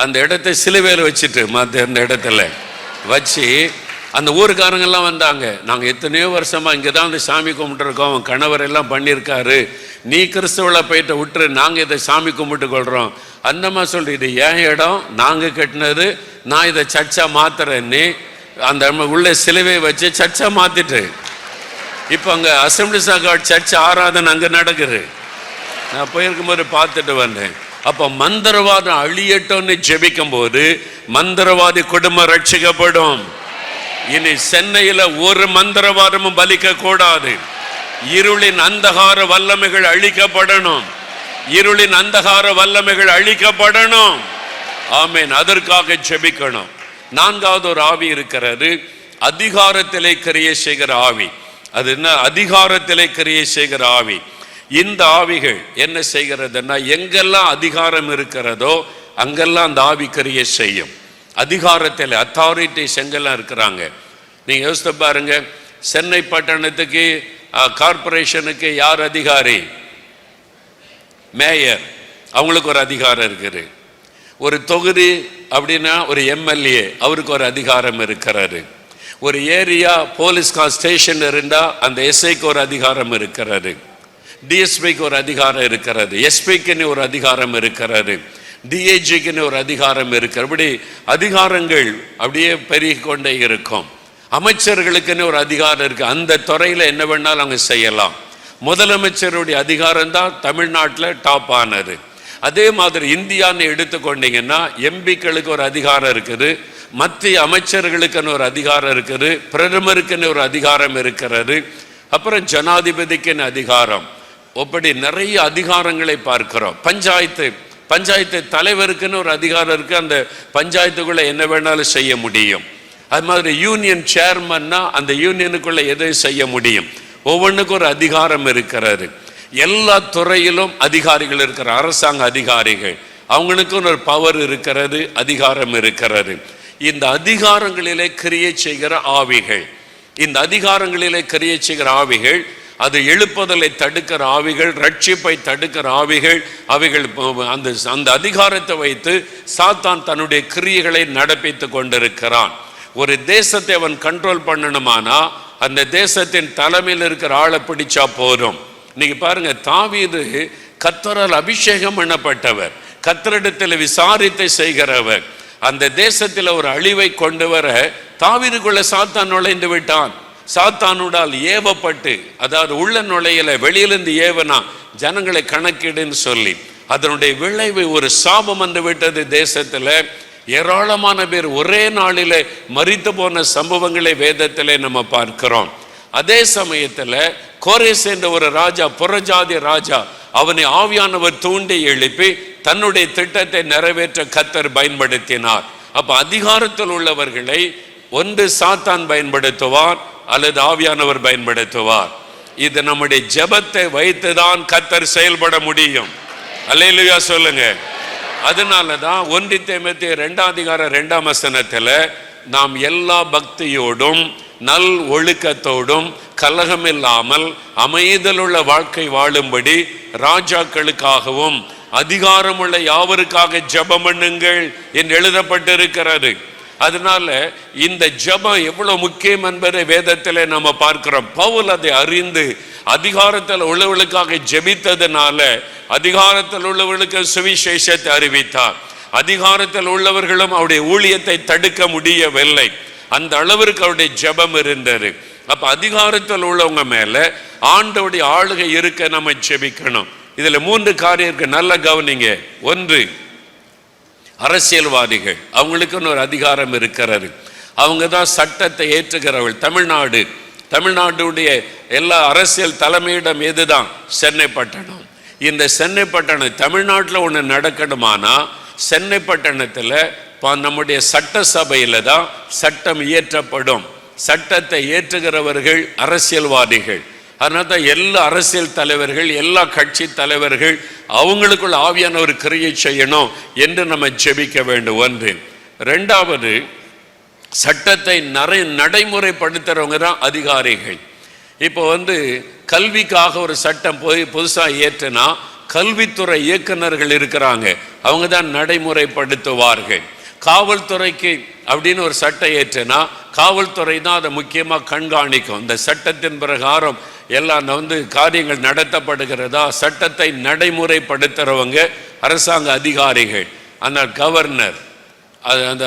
அந்த இடத்த சிலுவையில் வச்சுட்டு அந்த இடத்துல வச்சு அந்த ஊருக்காரங்கெல்லாம் வந்தாங்க. நாங்கள் எத்தனையோ வருஷமாக இங்கே தான் வந்து சாமி கும்பிட்டுருக்கோம், அவன் கணவர் எல்லாம் பண்ணியிருக்காரு, நீ கிறிஸ்தவளாக போயிட்டு விட்டுரு, நாங்கள் இதை சாமி கும்பிட்டு கொள்கிறோம். அந்தம்மா சொல்லி, இது ஏன் இடம், நாங்கள் கட்டினது, நான் இதை சர்ச்சா மாத்துறேன்னு அந்த உள்ள சிலுவை வச்சு சர்ச்சா மாற்றிட்டு இப்போ அங்கே அசம்பிளிஸ் ஆஃப் காட் சர்ச் ஆராதனை அங்கே நடக்குது. நான் போயிருக்கும்போது பார்த்துட்டு வந்தேன். அப்போ மந்திரவாதம் அழியட்டும்னு ஜெபிக்கும் போது மந்திரவாதி குடும்பம் ரட்சிக்கப்படும். இனி சென்னையில் ஒரு மந்திரவாதமும் பலிக்க கூடாது. இருளின் அந்தகார வல்லமைகள் அழிக்கப்படணும், இருளின் அந்தகார வல்லமைகள் அழிக்கப்படணும். ஆமேன். அதற்காக ஜெபிக்கணும். நான்காவது ஒரு ஆவி இருக்கிறது, அதிகாரத்திலே கிரியை செய்கிற ஆவி. அது என்ன? அதிகாரத்திலே கிரியை செய்கிற ஆவி. இந்த ஆவிகள் என்ன செய்கிறதுன்னா, எங்கெல்லாம் அதிகாரம் இருக்கிறதோ அங்கெல்லாம் அந்த ஆவி கிரியை செய்யும். அதிகாரத்தில் அத்தாரிட்டிஸ் எங்கெல்லாம் இருக்கிறாங்க நீங்க யோசித்து பாருங்க. சென்னை பட்டணத்துக்கு கார்பரேஷனுக்கு யார் அதிகாரி? மேயர், அவங்களுக்கு ஒரு அதிகாரம் இருக்குது. ஒரு தொகுதி அப்படின்னா ஒரு எம்எல்ஏ, அவருக்கு ஒரு அதிகாரம் இருக்கிறாரு. ஒரு ஏரியா போலீஸ் ஸ்டேஷன் இருந்தால் அந்த எஸ்ஐக்கு ஒரு அதிகாரம் இருக்கிறாரு, டிஎஸ்பிக்கு ஒரு அதிகாரம் இருக்கிறது, எஸ்பிக்குன்னு ஒரு அதிகாரம் இருக்கிறாரு, டிஏஜிக்குன்னு ஒரு அதிகாரம் இருக்கு. அப்படி அதிகாரங்கள் அப்படியே பெருகி கொண்டே இருக்கும். அமைச்சர்களுக்குன்னு ஒரு அதிகாரம் இருக்கு, அந்த துறையில் என்ன வேணாலும் அவங்க செய்யலாம். முதலமைச்சருடைய அதிகாரம் தான் தமிழ்நாட்டில் டாப் ஆனது. அதே மாதிரி இந்தியான்னு எடுத்துக்கொண்டீங்கன்னா எம்பிக்களுக்கு ஒரு அதிகாரம் இருக்குது, மத்திய அமைச்சர்களுக்குன்னு ஒரு அதிகாரம் இருக்குது, பிரதமருக்குன்னு ஒரு அதிகாரம் இருக்கிறது, அப்புறம் ஜனாதிபதிக்குன்னு அதிகாரம். அப்படி நிறைய அதிகாரங்களை பார்க்கிறோம். பஞ்சாயத்து தலைவருக்குன்னு ஒரு அதிகாரம் இருக்கு, அந்த பஞ்சாயத்துக்குள்ள என்ன வேணாலும் செய்ய முடியும். அது மாதிரி யூனியன் சேர்மன்னா அந்த யூனியனுக்குள்ள எதையும் செய்ய முடியும். ஒவ்வொன்றுக்கும் ஒரு அதிகாரம் இருக்கிறது. எல்லா துறையிலும் அதிகாரிகள் இருக்கிற அரசாங்க அதிகாரிகள், அவங்களுக்கும் ஒரு பவர் இருக்கிறது, அதிகாரம் இருக்கிறது. இந்த அதிகாரங்களிலே கிரியை செய்கிற ஆவிகள், இந்த அதிகாரங்களிலே கிரியை செய்கிற ஆவிகள், அது எழுப்புதலை தடுக்கிற ஆவிகள், ரட்சிப்பை தடுக்கிற ஆவிகள், அவைகள் அந்த அதிகாரத்தை வைத்து சாத்தான் தன்னுடைய கிரியைகளை நடப்பித்து கொண்டிருக்கிறான். ஒரு தேசத்தை அவன் கண்ட்ரோல் பண்ணணுமானா அந்த தேசத்தின் தலைமையில் இருக்கிற ஆளை பிடிச்சா போதும். நீங்க பாருங்க, தாவீது கர்த்தரால் அபிஷேகம் பண்ணப்பட்டவர், கர்த்தரிடத்தில் விசாரித்தை செய்கிறவர். அந்த தேசத்தில் ஒரு அழிவை கொண்டு வர தாவீதுக்குள்ள சாத்தான் நுழைந்து விட்டான். சாத்தானுடால் ஏவப்பட்டு, அதாவது உள்ள நுழையல, வெளியிலிருந்து ஏவனா ஜனங்களை கணக்கிடுன்னு சொல்லி அதனுடைய விளைவு ஒரு சாபம் வந்து விட்டது. தேசத்துல ஏராளமான பேர் ஒரே நாளிலே மரித்து போன சம்பவங்களை வேதத்திலே நம்ம பார்க்கிறோம். அதே சமயத்துல கோரேஸ் என்ற ஒரு ராஜா, புறஜாதி ராஜா, அவனை ஆவியானவர் தூண்டி எழுப்பி தன்னுடைய திட்டத்தை நிறைவேற்ற கர்த்தர் பயன்படுத்தினார். அப்ப அதிகாரத்தில் உள்ளவர்களை ஒன்று சாத்தான் பயன்படுத்துவார் அல்லது ஆவியானவர் பயன்படுத்துவார். இது நம்முடைய ஜெபத்தை வைத்துதான் கர்த்தர் செயல்பட முடியும். அல்லேலூயா சொல்லுங்க. அதனாலதான் 1 தீமோத்தேயு 2:2 நாம் எல்லா பக்தியோடும் நல் ஒழுக்கத்தோடும் கலகம் இல்லாமல் அமைதலுள்ள வாழ்க்கை வாழும்படி ராஜாக்களுக்காகவும் அதிகாரமுள்ள யாவருக்காக ஜெபம் பண்ணுங்கள் என்று எழுதப்பட்டிருக்கிறது. அதனால இந்த ஜெபம் எவ்வளவு முக்கியம் என்பதை வேதத்திலே நம்ம பார்க்கிறோம். பவுல் அதை அறிந்து அதிகாரத்தில் உள்ளவர்களுக்காக ஜெபித்ததுனால அதிகாரத்தில் உள்ளவர்களுக்கு சுவிசேஷத்தை அறிவித்தார். அதிகாரத்தில் உள்ளவர்களும் அவருடைய ஊழியத்தை தடுக்க முடியவில்லை, அந்த அளவிற்கு அவருடைய ஜெபம் இருந்தது. அப்ப அதிகாரத்தில் உள்ளவங்க மேல ஆண்டவருடைய ஆளுகை இருக்க நம்ம ஜெபிக்கணும். இதுல 3 காரியம் இருக்கு, நல்ல கவனிங்க. 1, அரசியல்வாதிகள், அவங்களுக்குன்னு ஒரு அதிகாரம் இருக்கிறது. அவங்க தான் சட்டத்தை ஏற்றுகிறவர்கள். தமிழ்நாடுடைய எல்லா அரசியல் தலைமையிடம் எதுதான்? சென்னை பட்டணம். இந்த சென்னை பட்டணம் தமிழ்நாட்டில் ஒன்று நடக்கணுமானா சென்னை பட்டணத்தில் நம்முடைய சட்டசபையில தான் சட்டம் இயற்றப்படும். சட்டத்தை ஏற்றுகிறவர்கள் அரசியல்வாதிகள். அதனால தான் எல்லா அரசியல் தலைவர்கள், எல்லா கட்சி தலைவர்கள் அவங்களுக்குள்ள ஆவியான ஒரு கிரியை செய்யணும் என்று நம்ம ஜெபிக்க வேண்டும். 1. 2வது, சட்டத்தை நடைமுறைப்படுத்துறவங்க தான் அதிகாரிகள். இப்போ கல்விக்காக ஒரு சட்டம் போய் புதுசாக ஏற்றுனா கல்வித்துறை இயக்குநர்கள் இருக்கிறாங்க, அவங்க தான் நடைமுறைப்படுத்துவார்கள். காவல்துறைக்கு அப்படின்னு ஒரு சட்டம் ஏற்றுனா காவல்துறை தான் அதை முக்கியமாக கண்காணிக்கும். இந்த சட்டத்தின் பிரகாரம் எல்லாம் காரியங்கள் நடத்தப்படுகிறதா, சட்டத்தை நடைமுறைப்படுத்துறவங்க அரசாங்க அதிகாரிகள். அந்த கவர்னர், அந்த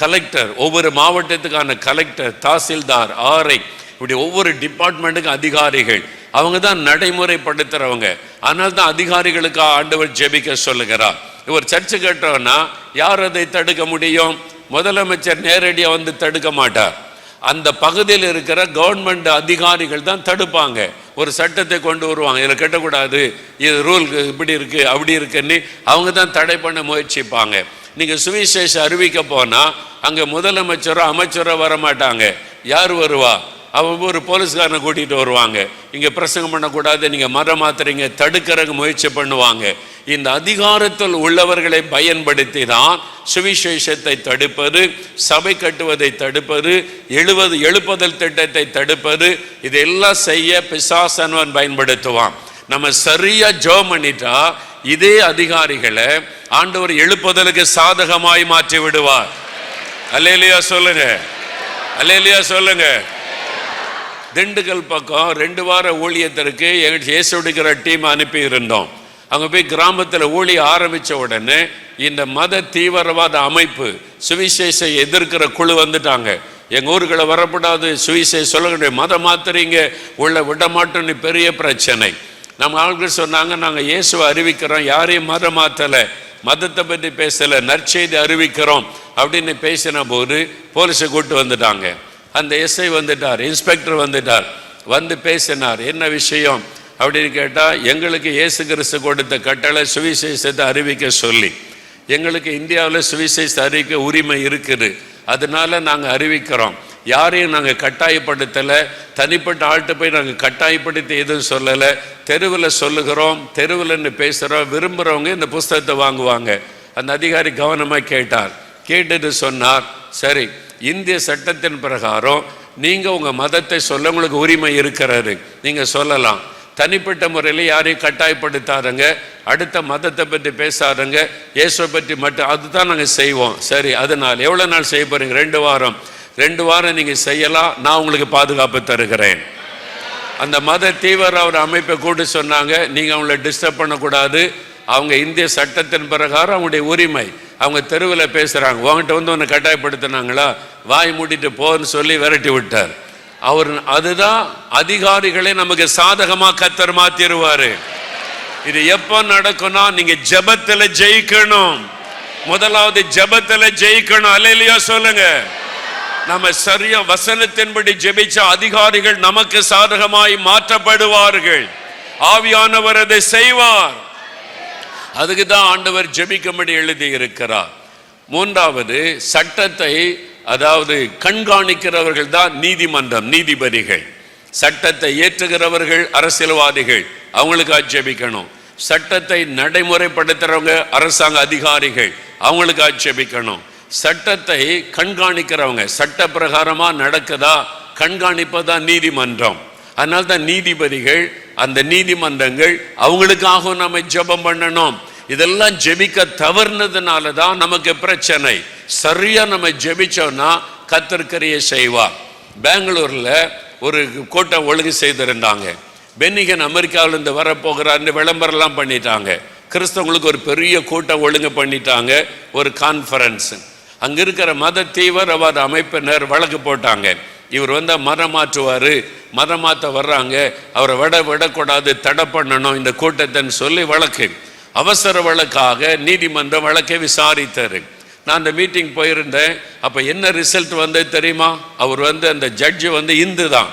கலெக்டர், ஒவ்வொரு மாவட்டத்துக்கான கலெக்டர், தாசில்தார், ஆர்ஐ, இப்படி ஒவ்வொரு டிபார்ட்மெண்ட்டுக்கும் அதிகாரிகள், அவங்க தான் நடைமுறைப்படுத்துறவங்க. அதனால தான் அதிகாரிகளுக்கு ஆண்டவர் ஜெபிக்க சொல்லுகிறார். ஒரு சர்ச்சை கேட்டோம்னா யார் அதை தடுக்க முடியும்? முதலமைச்சர் நேரடியாக தடுக்க மாட்டார். அந்த பகுதியில் இருக்கிற கவர்மெண்ட் அதிகாரிகள் தான் தடுப்பாங்க. ஒரு சட்டத்தை கொண்டு வருவாங்க, இதில் கட்டக்கூடாது, இது ரூல் இப்படி இருக்கு அப்படி இருக்குன்னு அவங்க தான் தடை பண்ண முயற்சிப்பாங்க. நீங்கள் சுவிசேஷம் அறிவிக்க போனால் அங்கே முதலமைச்சரோ அமைச்சரோ வரமாட்டாங்க. யார் வருவா? அவங்க ஒரு போலீஸ்காரனை கூட்டிகிட்டு வருவாங்க. இங்கே பிரசங்கம் பண்ணக்கூடாது, நீங்கள் மதம் மாத்துறீங்க, தடுக்கிறதுக்கு முயற்சி பண்ணுவாங்க. இந்த அதிகாரத்தில் உள்ளவர்களை பயன்படுத்தி தான் சுவிசேஷத்தை தடுப்பது, சபை கட்டுவதை தடுப்பது, எழுப்புதல் திட்டத்தை தடுப்பது, இதெல்லாம் செய்ய பிசாசனவன் பயன்படுத்துவான். நம்ம சரியா ஜெபம் பண்ணிட்டா இதே அதிகாரிகளை ஆண்டவர் எழுப்புதலுக்கு சாதகமாய் மாற்றி விடுவார். அல்லேலூயா சொல்லுங்க, அல்லேலூயா சொல்லுங்க. திண்டுக்கல் பக்கம் 2 வார ஊழியத்திற்கு இயேசுடிக்கிற டீம் அனுப்பி இருந்தோம். அங்கே போய் கிராமத்தில் ஊழிய ஆரம்பித்த உடனே இந்த மத தீவிரவாத அமைப்பு சுவிசேஷை எதிர்க்கிற குழு வந்துட்டாங்க. எங்கள் ஊருக்குள்ள வரக்கூடாது, சுவிசேஷ சொல்ல மதம் மாத்துறீங்க, உள்ள விட மாட்டோன்னு பெரிய பிரச்சனை. நம்ம ஆட்கள் சொன்னாங்க, நாங்கள் இயேசுவை அறிவிக்கிறோம், யாரையும் மதம் மாற்றலை, மதத்தை பற்றி பேசலை, நற்செய்தி அறிவிக்கிறோம் அப்படின்னு பேசின போது போலீஸை கூப்பிட்டு வந்துட்டாங்க. அந்த எஸ்ஐ வந்துட்டார், இன்ஸ்பெக்டர் வந்துட்டார், வந்து பேசினார். என்ன விஷயம் அப்படின்னு கேட்டால், எங்களுக்கு இயேசு கிறிஸ்து கொடுத்த கட்டளை சுவிசேஷத்தை அறிவிக்க சொல்லி, எங்களுக்கு இந்தியாவில் சுவிசேஷ அறிவிக்க உரிமை இருக்குது, அதனால நாங்கள் அறிவிக்கிறோம், யாரையும் நாங்கள் கட்டாயப்படுத்தலை, தனிப்பட்ட ஆள்கிட்ட போய் நாங்கள் கட்டாயப்படுத்தி எதுவும் சொல்லலை, தெருவில் சொல்லுகிறோம், தெருவில்னு பேசுகிறோம், விரும்புகிறவங்க இந்த புஸ்தகத்தை வாங்குவாங்க. அந்த அதிகாரி கவனமாக கேட்டார். கேட்டுட்டு சொன்னார், சரி, இந்திய சட்டத்தின் பிரகாரம் நீங்கள் உங்கள் மதத்தை சொல்ல உங்களுக்கு உரிமை இருக்கிறாரு, நீங்கள் சொல்லலாம், தனிப்பட்ட முறையில் யாரையும் கட்டாயப்படுத்தாருங்க, அடுத்த மதத்தை பற்றி பேசாருங்க, இயேசுவை பற்றி மட்டும், அதுதான் நாங்கள் செய்வோம். சரி, அதனால் எவ்வளோ நாள் செய்ய போகிறீங்க? 2 வாரம். 2 வாரம் நீங்கள் செய்யலாம், நான் உங்களுக்கு பாதுகாப்பு தருகிறேன். அந்த மத தீவிர ஒரு அமைப்பை கூட்டு சொன்னாங்க, நீங்கள் அவங்கள டிஸ்டர்ப் பண்ணக்கூடாது, அவங்க இந்திய சட்டத்தின் பிரகாரம் அவங்களுடைய உரிமை, அவங்க தெருவில் பேசுகிறாங்க, உங்ககிட்ட ஒன்று கட்டாயப்படுத்தினாங்களா, வாய் மூடிட்டு போன்னு சொல்லி விரட்டி விட்டார் அவர். அதுதான் அதிகாரிகளை நமக்கு சாதகமாக கர்த்தர் மாத்திருவாரு. இது எப்போ நடக்கும்னா, நீங்க ஜெபத்தில் ஜெயிக்கணும். முதலாவது ஜெபத்தில் ஜெயிக்கணும். அல்லேலூயா சொல்லுங்க. நம்ம சரியா வசனத்தின்படி ஜெபிச்ச அதிகாரிகள் நமக்கு சாதகமாய் மாற்றப்படுவார்கள். ஆவியானவர் அதை செய்வார். அதுக்கு தான் ஆண்டவர் ஜெபிக்கும்படி எழுதி இருக்கிறார். 3வது, சட்டத்தை அதாவது கண்காணிக்கிறவர்கள் தான் நீதிமன்றம், நீதிபதிகள். சட்டத்தை ஏற்றுகிறவர்கள் அரசியல்வாதிகள், அவங்களுக்கு ஆட்சேபிக்கணும். சட்டத்தை நடைமுறைப்படுத்துறவங்க அரசாங்க அதிகாரிகள், அவங்களுக்கு ஆட்சேபிக்கணும். சட்டத்தை கண்காணிக்கிறவங்க, சட்ட பிரகாரமா நடக்குதா கண்காணிப்பதான் நீதிமன்றம். அதனால தான் நீதிபதிகள், அந்த நீதிமன்றங்கள், அவங்களுக்காக நம்ம ஜெபம் பண்ணணும். இதெல்லாம் ஜெபிக்க தவறுனதுனால தான் நமக்கு பிரச்சனை. சரியா நம்ம ஜெபிச்சோம்னா கர்த்தர் கிரியை செய்வார். பெங்களூர்ல ஒரு கூட்டம் ஒழுங்கு செய்திருந்தாங்க. பென்னிகன் அமெரிக்காவிலிருந்து வரப்போகிறார்னு விளம்பரம்லாம் பண்ணிட்டாங்க. கிறிஸ்தவங்களுக்கு ஒரு பெரிய கூட்டம் ஒழுங்கு பண்ணிட்டாங்க, ஒரு கான்ஃபரன்ஸ். அங்க இருக்கிற மத தீவிரவாத அமைப்பினர் வழக்கு போட்டாங்க. இவர் மதம் மாற்றுவாரு, மதம் மாற்ற வர்றாங்க, அவரை விடக்கூடாது, தடை பண்ணணும் இந்த கூட்டத்தைன்னு சொல்லி வழக்கு, அவசர வழக்காக நீதிமன்றம் வழக்கை விசாரித்தாரு. நான் அந்த மீட்டிங் போயிருந்தேன். அப்போ என்ன ரிசல்ட் வந்தது தெரியுமா? அவர் அந்த ஜட்ஜு இந்து தான்.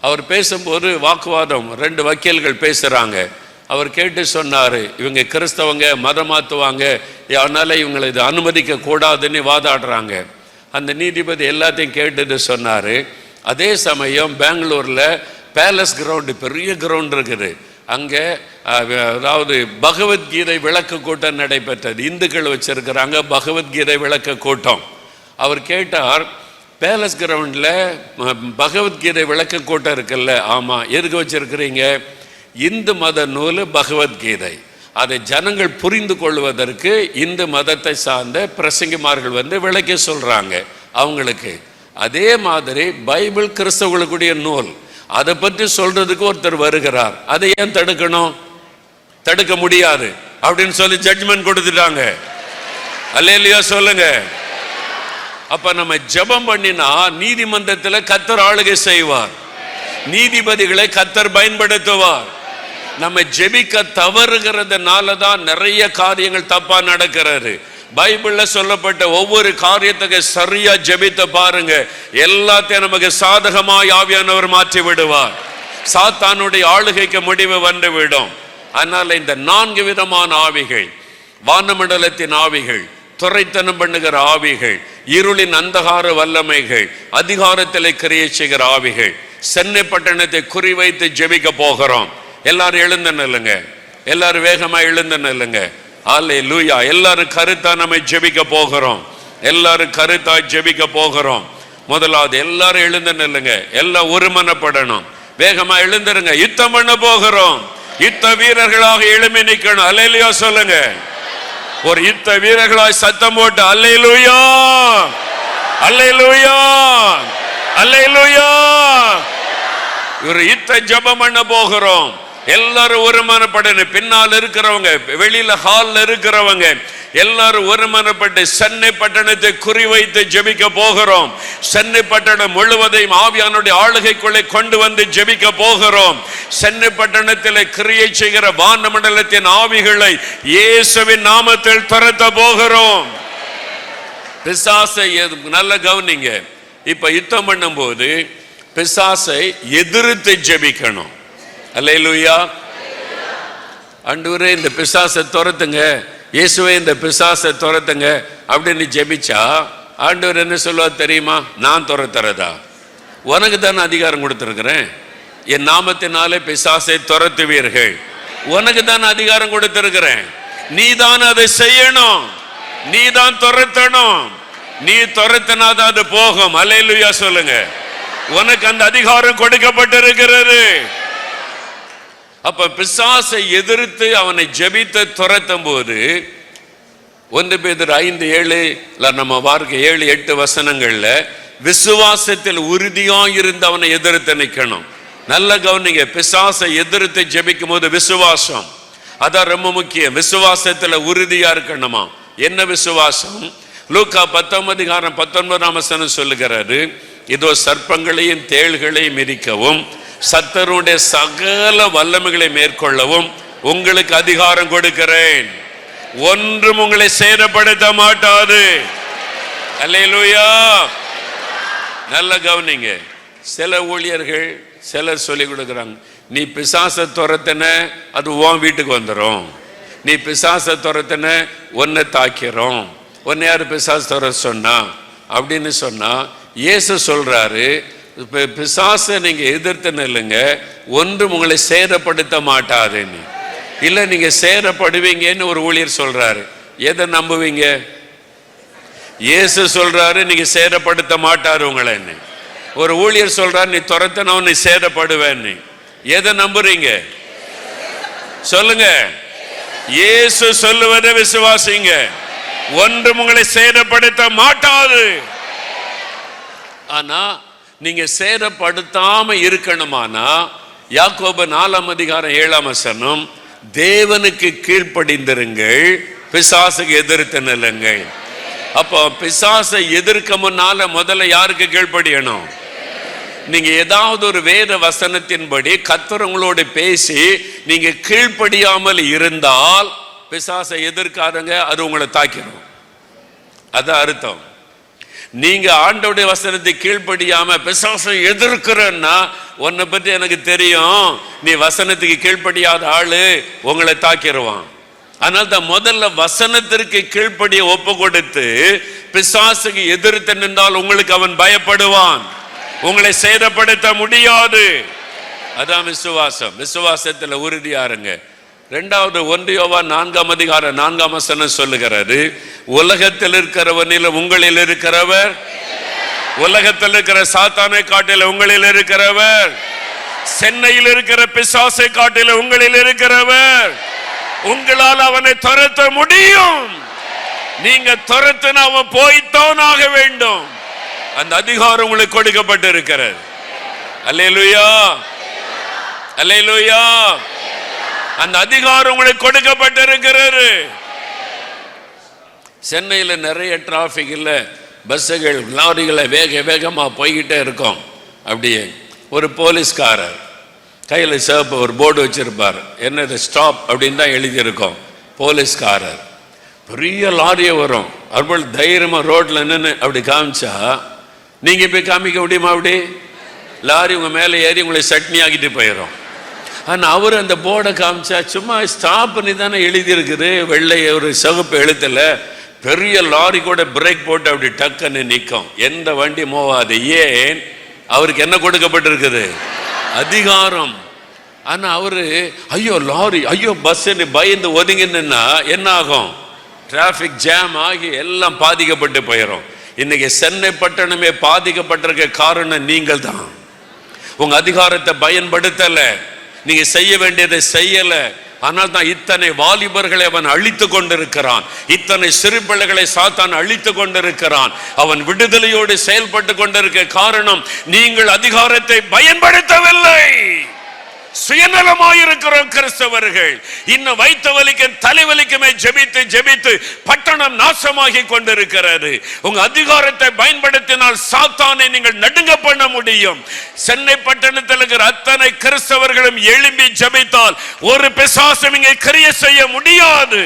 அவர் பேசும்போது வாக்குவாதம், 2 வக்கீல்கள் பேசுகிறாங்க. அவர் கேட்டு சொன்னார், இவங்க கிறிஸ்தவங்க, மதம் மாற்றுவாங்க, அதனால் இவங்களை இது அனுமதிக்க கூடாதுன்னு வாதாடுறாங்க. அந்த நீதிபதி எல்லாத்தையும் கேட்டுட்டு சொன்னார், அதே சமயம் பெங்களூரில் பேலஸ் கிரவுண்டு, பெரிய கிரவுண்ட் இருக்குது, அங்கே அதாவது பகவத்கீதை விளக்க கூட்டம் நடைபெற்றது. இந்துக்கள் வச்சிருக்கிறாங்க பகவத்கீதை விளக்க கூட்டம். அவர் கேட்டார், பேலஸ் கிரவுண்டில் பகவத்கீதை விளக்க கூட்டம் இருக்குல்ல, ஆமாம், எதுக்கு வச்சிருக்கிறீங்க? இந்து மத நூல் பகவத்கீதை. அதை ஜனங்கள் புரிந்து கொள்வதற்கு இந்து மதத்தை சார்ந்த பிரசங்கிமார்கள் வந்து விளக்கி சொல்கிறாங்க அவங்களுக்கு. அதே மாதிரி பைபிள் கிறிஸ்தவர்களுடைய நூல், அதை பற்றி சொல்றதுக்கு ஒருத்தர் வருகிறார். அதை ஏன் தடுக்கணும்? தடுக்க முடியாது அப்படின்னு சொல்லி ஜட்ஜ்மெண்ட் கொடுத்துட்டாங்க. அல்லேலூயா சொல்லுங்க. அப்ப நம்ம ஜெபம் பண்ணினா நீதிமன்றத்தில் கர்த்தர் ஆளுகை செய்வார், நீதிபதிகளை கர்த்தர் பயன்படுத்துவார். நம்ம ஜெபிக்க தவறுகிறதுனால தான் நிறைய காரியங்கள் தப்பா நடக்கிறது. பைபிள்ல சொல்லப்பட்ட ஒவ்வொரு காரியத்துக்கு சரியா ஜெபித்த பாருங்க, எல்லாத்தையும் நமக்கு சாதகமாய் ஆவியானவர் மாற்றி விடுவார். சாத்தானுடைய ஆளுகைக்கு முடிவு வந்துவிடும். அதனால இந்த 4 விதமான ஆவிகள், வானமண்டலத்தின் ஆவிகள், துரைத்தனம் பண்ணுகிற ஆவிகள், இருளின் அந்தகார வல்லமைகள், அதிகாரத்திலே கிரியை செய்கிற ஆவிகள், சென்னை பட்டணத்தை குறிவைத்து ஜெபிக்க போகிறோம். எல்லாரும் எழுந்து நில்லுங்க, எல்லாரும் வேகமா எழுந்து நில்லுங்க. அல்லேலூயா. எல்லாரும் கருத்தா நம்ம ஜெபிக்க போகிறோம், எல்லாரும் கருத்தா ஜெபிக்க போகிறோம். முதலாவது எல்லாரும் எழுந்து நில்லுங்க, எல்லாம் ஒருமனப்படணும். வேகமா எழுந்துருங்க, யுத்தம் பண்ண போகிறோம். யுத்த வீரர்களாக எழும்பி நிக்கணும். அல்லேலூயா சொல்லுங்க. ஒரு யுத்த வீரர்களாய் சத்தம் போட்டு அல்லேலூயா, அல்லேலூயா, அல்லேலூயா. ஒரு யுத்த ஜெபம் பண்ண போகிறோம். எல்லாரும் ஒருமனப்படணும். பின்னால் இருக்கிறவங்க, வெளியில ஹால்ல இருக்கிறவங்க எல்லாரும் ஒருமனப்பட்டு சென்னை பட்டணத்தை குறிவைத்து ஜெபிக்க போகிறோம். சென்னை பட்டணம் முழுவதையும் ஆவியானுடைய ஆளுகைக்குள்ளே கொண்டு வந்து ஜெபிக்க போகிறோம். சென்னை பட்டணத்தில் கிரியை செய்கிற வானமண்டலத்தின் ஆவிகளை இயேசுவின் நாமத்தில் துரத்த போகிறோம். பிசாசை நல்ல கவனிங்க. இப்ப யுத்தம் பண்ணும் போது பிசாசை எதிர்த்து ஜெபிக்கணும். அல்லேலூயா. ஆண்டவரே இந்த பிசாசை துரத்துங்க, இயேசுவே இந்த பிசாசை துரத்துங்க அப்படின்னு ஜெபிச்சா ஆண்டவர் என்ன சொல்லுவார் தெரியுமா? நான் துரத்துறதா? உனக்கு தானே அதிகாரம் கொடுத்திருக்கிறேன். என் நாமத்தினாலே பிசாசை துரத்துவீர்கள். உனக்கு தான் அதிகாரம் கொடுத்திருக்கிறேன். நீ தான் அதை செய்யணும், நீ தான் துரத்தணும். நீ துரத்தினாதான் அது போகும். அல்லேலூயா சொல்லுங்க. உனக்கு அந்த அதிகாரம் கொடுக்கப்பட்டிருக்கிறது. அப்ப பிசாசை எதிர்த்து அவனை ஜெபித்து துரத்தும் போது 1 பேதுரு 5:7 நம்ம வாழ்க்கை 7-8 வசனங்கள்ல விசுவாசத்தில் உறுதியாயிருந்து அவனை எதிர்த்து நிற்கணும். நல்ல கவனிங்க. பிசாசை எதிர்த்து ஜெபிக்கும் போது விசுவாசம் அதான் ரொம்ப முக்கியம். விசுவாசத்துல உறுதியா இருக்கணுமா? என்ன விசுவாசம்? லூக்கா 19:19 சொல்லுகிறாரு, இதோ சர்ப்பங்களையும் தேள்களையும் மிதிக்கவும் சத்தருடைய சகல வல்லமைகளை மேற்கொள்ளவும் உங்களுக்கு அதிகாரம் கொடுக்கிறேன், ஒன்றும் உங்களை சேதப்படுத்த மாட்டாது. அல்லேலூயா. நல்ல கவனிங்க. சில ஊழியர்கள் சிலர் சொல்லி கொடுக்குறாங்க, நீ பிசாசை துரத்தின அது உன் வீட்டுக்கு வந்துடும், நீ பிசாசை துரத்தின உன்னை தாக்கிறோம், உன்னை யாரு பிசாசு துர சொன்னா அப்படின்னு சொன்னா இயேசு சொல்றாரு, பிசாசை நீங்க எதிர்த்து நில்லுங்க, ஒன்றும் உங்களை சேதப்படுத்த மாட்டாதுன்னு. இல்ல நீங்க சேதப்படுவீங்கன்னு ஒரு ஊழியர் சொல்றாரு, எதை நம்புவீங்க? இயேசு சொல்றாரு நீங்க சேதப்படுத்த மாட்டாரு உங்களை. ஒரு ஊழியர் சொல்றாரு நீ துரத்தனவன் நீ சேதப்படுவேன்னு. எதை நம்புறீங்க? சொல்லுங்க. இயேசு சொல்லுவதை விசுவாசிங்க, ஒன்றும் உங்களை சேதப்படுத்த மாட்டாது. ஆனா நீங்க சேதப்படுத்தாம இருக்கணுமானா யாக்கோபு 4:7 தேவனுக்கு கீழ்ப்படிந்திருங்கள், பிசாசுக்கு எதிர்த்து நில்லுங்கள். அப்போ பிசாசை எதிர்க்க முன்னால முதல்ல யாருக்கு கீழ்ப்படியணும்? நீங்க ஏதாவது ஒரு வேத வசனத்தின்படி கர்த்தர் உங்களோட பேசி நீங்க கீழ்ப்படியாமல் இருந்தால் பிசாசை எதிர்க்காதங்க, அது உங்களை தாக்கிடும். அதான் அர்த்தம். நீங்க ஆண்டவருடைய வசனத்தை கீழ்ப்படியாம பிசாசை எதிர்க்கிறன்னா உன்னை பற்றி எனக்கு தெரியும், நீ வசனத்துக்கு கீழ்ப்படியாத ஆளு, உங்களை தாக்கிடுவான். அதனால தான் முதல்ல வசனத்திற்கு கீழ்ப்படிய ஒப்பு கொடுத்து பிசாசுக்கு எதிர்த்து நின்றால் உங்களுக்கு அவன் பயப்படுவான், உங்களை சேதப்படுத்த முடியாது. அதான் விசுவாசம். விசுவாசத்துல உறுதியா இருங்க. 2வது 1 யோவான் 4:4 சொல்லுகிறது, உலகத்தில் இருக்கிறவனில் உங்களில் இருக்கிறவர் உலகத்தில் இருக்கிற சாத்தானை காட்டில உங்களில் இருக்கிறவர், சென்னையில் இருக்கிற பிசாசை காட்டில உங்களில் இருக்கிறவர். உங்களால் அவனை துரத்த முடியும். நீங்க துரத்தின அவன் போய்த்தான் ஆக வேண்டும். அந்த அதிகாரம் உங்களுக்கு கொடுக்கப்பட்டு இருக்கிறது. அல்லேலூயா, அல்லேலூயா. அந்த அதிகாரம் உங்களுக்கு கொடுக்கப்பட்டு இருக்கிறது. சென்னையில் நிறைய டிராபிக் இல்ல, பஸ்ஸுகள் லாரிகளை வேக வேகமா போய்கிட்டே இருக்கும். அப்படியே ஒரு போலீஸ்காரர் கையில் சிவப்பு ஒரு போர்டு வச்சிருப்பார். என்னது ஸ்டாப் அப்படின்னு தான் எழுதியிருக்கோம். போலீஸ்காரர் பெரிய லாரியை வரும், அவர்கள் தைரியமா ரோட்ல நின்று அப்படி காமிச்சா நீங்க போய் காமிக்க முடியுமா? அப்படி லாரி உங்க மேலே ஏறி உங்களை சட்னி ஆக்கிட்டு போயிடும். ஆனா அவர் அந்த போர்டை காமிச்சா சும்மா ஸ்டாப்னு தானே எழுதியிருக்குது, வெள்ளை ஒரு சிவப்பு எழுத்துல. பெரிய லாரி கூட பிரேக் போட்டு அப்படி டக்குன்னு நிற்கும், எந்த வண்டி மோவாது. ஏன்? அவருக்கு என்ன கொடுக்கப்பட்டிருக்குது? அதிகாரம். ஆனா அவரு ஐயோ லாரி, ஐயோ பஸ் பயந்து ஒதுங்கினா என்ன ஆகும்? டிராபிக் ஜாம் ஆகி எல்லாம் பாதிக்கப்பட்டு போயிடும். இன்னைக்கு சென்னை பட்டணமே பாதிக்கப்பட்டிருக்க காரணம் நீங்கள் தான். உங்க அதிகாரத்தை பயன்படுத்தல, நீங்க செய்ய வேண்டியதை செய்யல. ஆனால் தான் இத்தனை வாலிபர்களை அவன் அழித்து கொண்டிருக்கிறான், இத்தனை சிறு பிள்ளைகளை சாத்தான் அழித்து கொண்டிருக்கிறான். அவன் விடுதலையோடு செயல்பட்டு கொண்டிருக்க காரணம் நீங்கள் அதிகாரத்தை பயன்படுத்தவில்லை. சுயநலமாயிருக்கிறோம் கிறிஸ்தவர்கள். இன்னும் வைத்த வலிக்கு தலைவலிக்குமே ஜெபித்து ஜெபித்து பட்டணம் நாசமாகி கொண்டிருக்கிறது. உங்க அதிகாரத்தை பயன்படுத்தினால் சாத்தானை நீங்கள் நடுங்க பண்ண முடியும். சென்னை பட்டணத்தில் இருக்கிற அத்தனை கிறிஸ்தவர்களும் எழும்பி ஜெபித்தால் ஒரு பிசாசும் இங்கே கிரியை செய்ய முடியாது.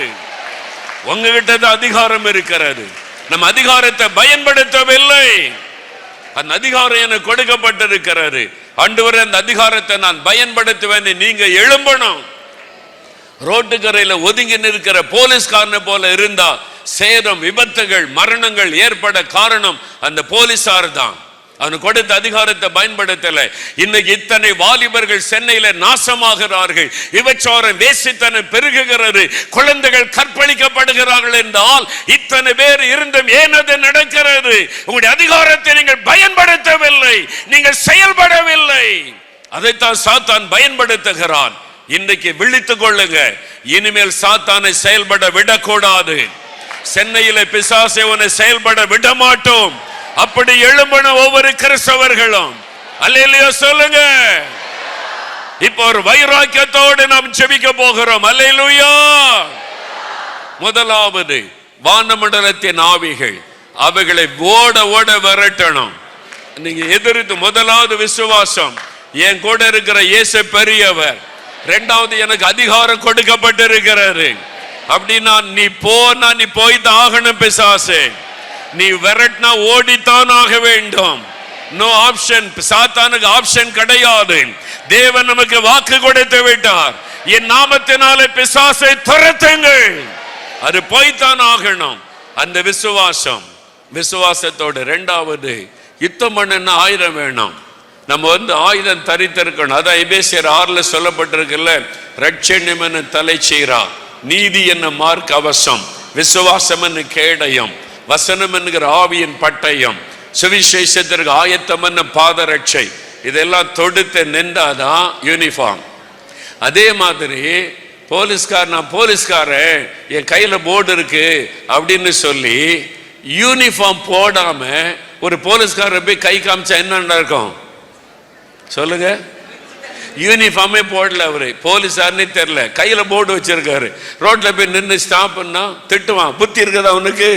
உங்ககிட்ட அதிகாரம் இருக்கிறது, நம்ம அதிகாரத்தை பயன்படுத்தவில்லை. அந்த அதிகாரம் எனக்கு கொடுக்கப்பட்டிருக்கிறது. ஆண்டவரே, அந்த அதிகாரத்தை நான் பயன்படுத்துவேன். நீங்க எழும்பணும். ரோட்டுக்கரையில ஒதுங்கி நிற்கிற போலீஸ்காரனை போல இருந்தா சேதம், விபத்துகள், மரணங்கள் ஏற்பட காரணம் அந்த போலீசார் தான். அவனுக்கு கொடுத்த அதிகாரத்தை பயன்படுத்தல. இன்னைக்கு இத்தனை வாலிபர்கள் சென்னையில நாசமாகிறார்கள். விபச்சாரம், வேசித்தனம் பெருகுகிறது, குழந்தைகள் கற்பழிக்கப்படுகிறார்கள் என்றால் இத்தனை பேர் இருந்தும் ஏன் அது நடக்கிறது? உங்களுடைய அதிகாரத்தை நீங்கள் பயன்படுத்தவில்லை, நீங்கள் செயல்படவில்லை. அதைத்தான் சாத்தான் பயன்படுத்துகிறான். இன்றைக்கு விழித்துக் கொள்ளுங்க, இனிமேல் சாத்தானை செயல்பட விடக்கூடாது. சென்னையில பிசாசை செயல்பட விட மாட்டோம். அப்படி எழும்பன ஒவ்வொரு கிறிஸ்தவர்களும் அல்லேலூயா சொல்லுங்க. இப்போ ஒரு வைராக்கியத்தோடு நாம் ஜெபிக்க போகிறோம். அல்லேலூயா. முதலாவது வானமண்டலத்தின் ஆவிகள், அவைகளை ஓட ஓட விரட்டணும். நீங்க எதிர்த்து முதலாவது விசுவாசம், என் கூட இருக்கிற இயேசு பெரியவர். இரண்டாவது, எனக்கு அதிகாரம் கொடுக்கப்பட்டிருக்கிறது. அப்படின்னா நீ போனா நீ போய்தான் ஆகணும். பிசாசே, நீ விரட்டினா ஓடித்தான் ஆக வேண்டும். No option. சாத்தானுக்கு ஆப்ஷன் கிடையாது. தேவன் நமக்கு வாக்கு கொடுத்து விட்டார், என் நாமத்தினாலே பிசாசை துரத்துங்கள். அது போய்தான் ஆகணும். அந்த விசுவாசம், விசுவாசத்தோடு. இரண்டாவது, யுத்தம் பண்ண ஆயுதம் வேணும். நம்ம ஆயுதம் தரித்திருக்கணும். அதான் எபேசியர் 6 சொல்லப்பட்டிருக்குல்ல, ரட்சண்யம் என்ன தலைச்சீரா, நீதி என்ன மார்க் கவசம், விசுவாசம் என்ன கேடயம், வசனம் என்கிற ஆவியின் பட்டயம், சுவிசேஷத்திற்கு ஆயத்தம் என்ன பாதரட்சை. இதெல்லாம் தொடுத்து நின்றாதான் யூனிஃபார்ம். அதே மாதிரி போலீஸ்கார், நான் போலீஸ்காரன், என் கையில போர்டு இருக்கு அப்படின்னு சொல்லி யூனிஃபார்ம் போடாம ஒரு போலீஸ்காரர் போய் கை காமிச்சா என்ன நடக்கும் சொல்லுங்க? யூனிஃபார்மே போடல, அவரு போலீஸார்னே தெரியல, கையில போர்டு வச்சிருக்காரு. ரோட்ல போய் நின்று ஸ்டாப் பண்ணா திட்டுவான். புத்தி இருக்குதா உனக்கு?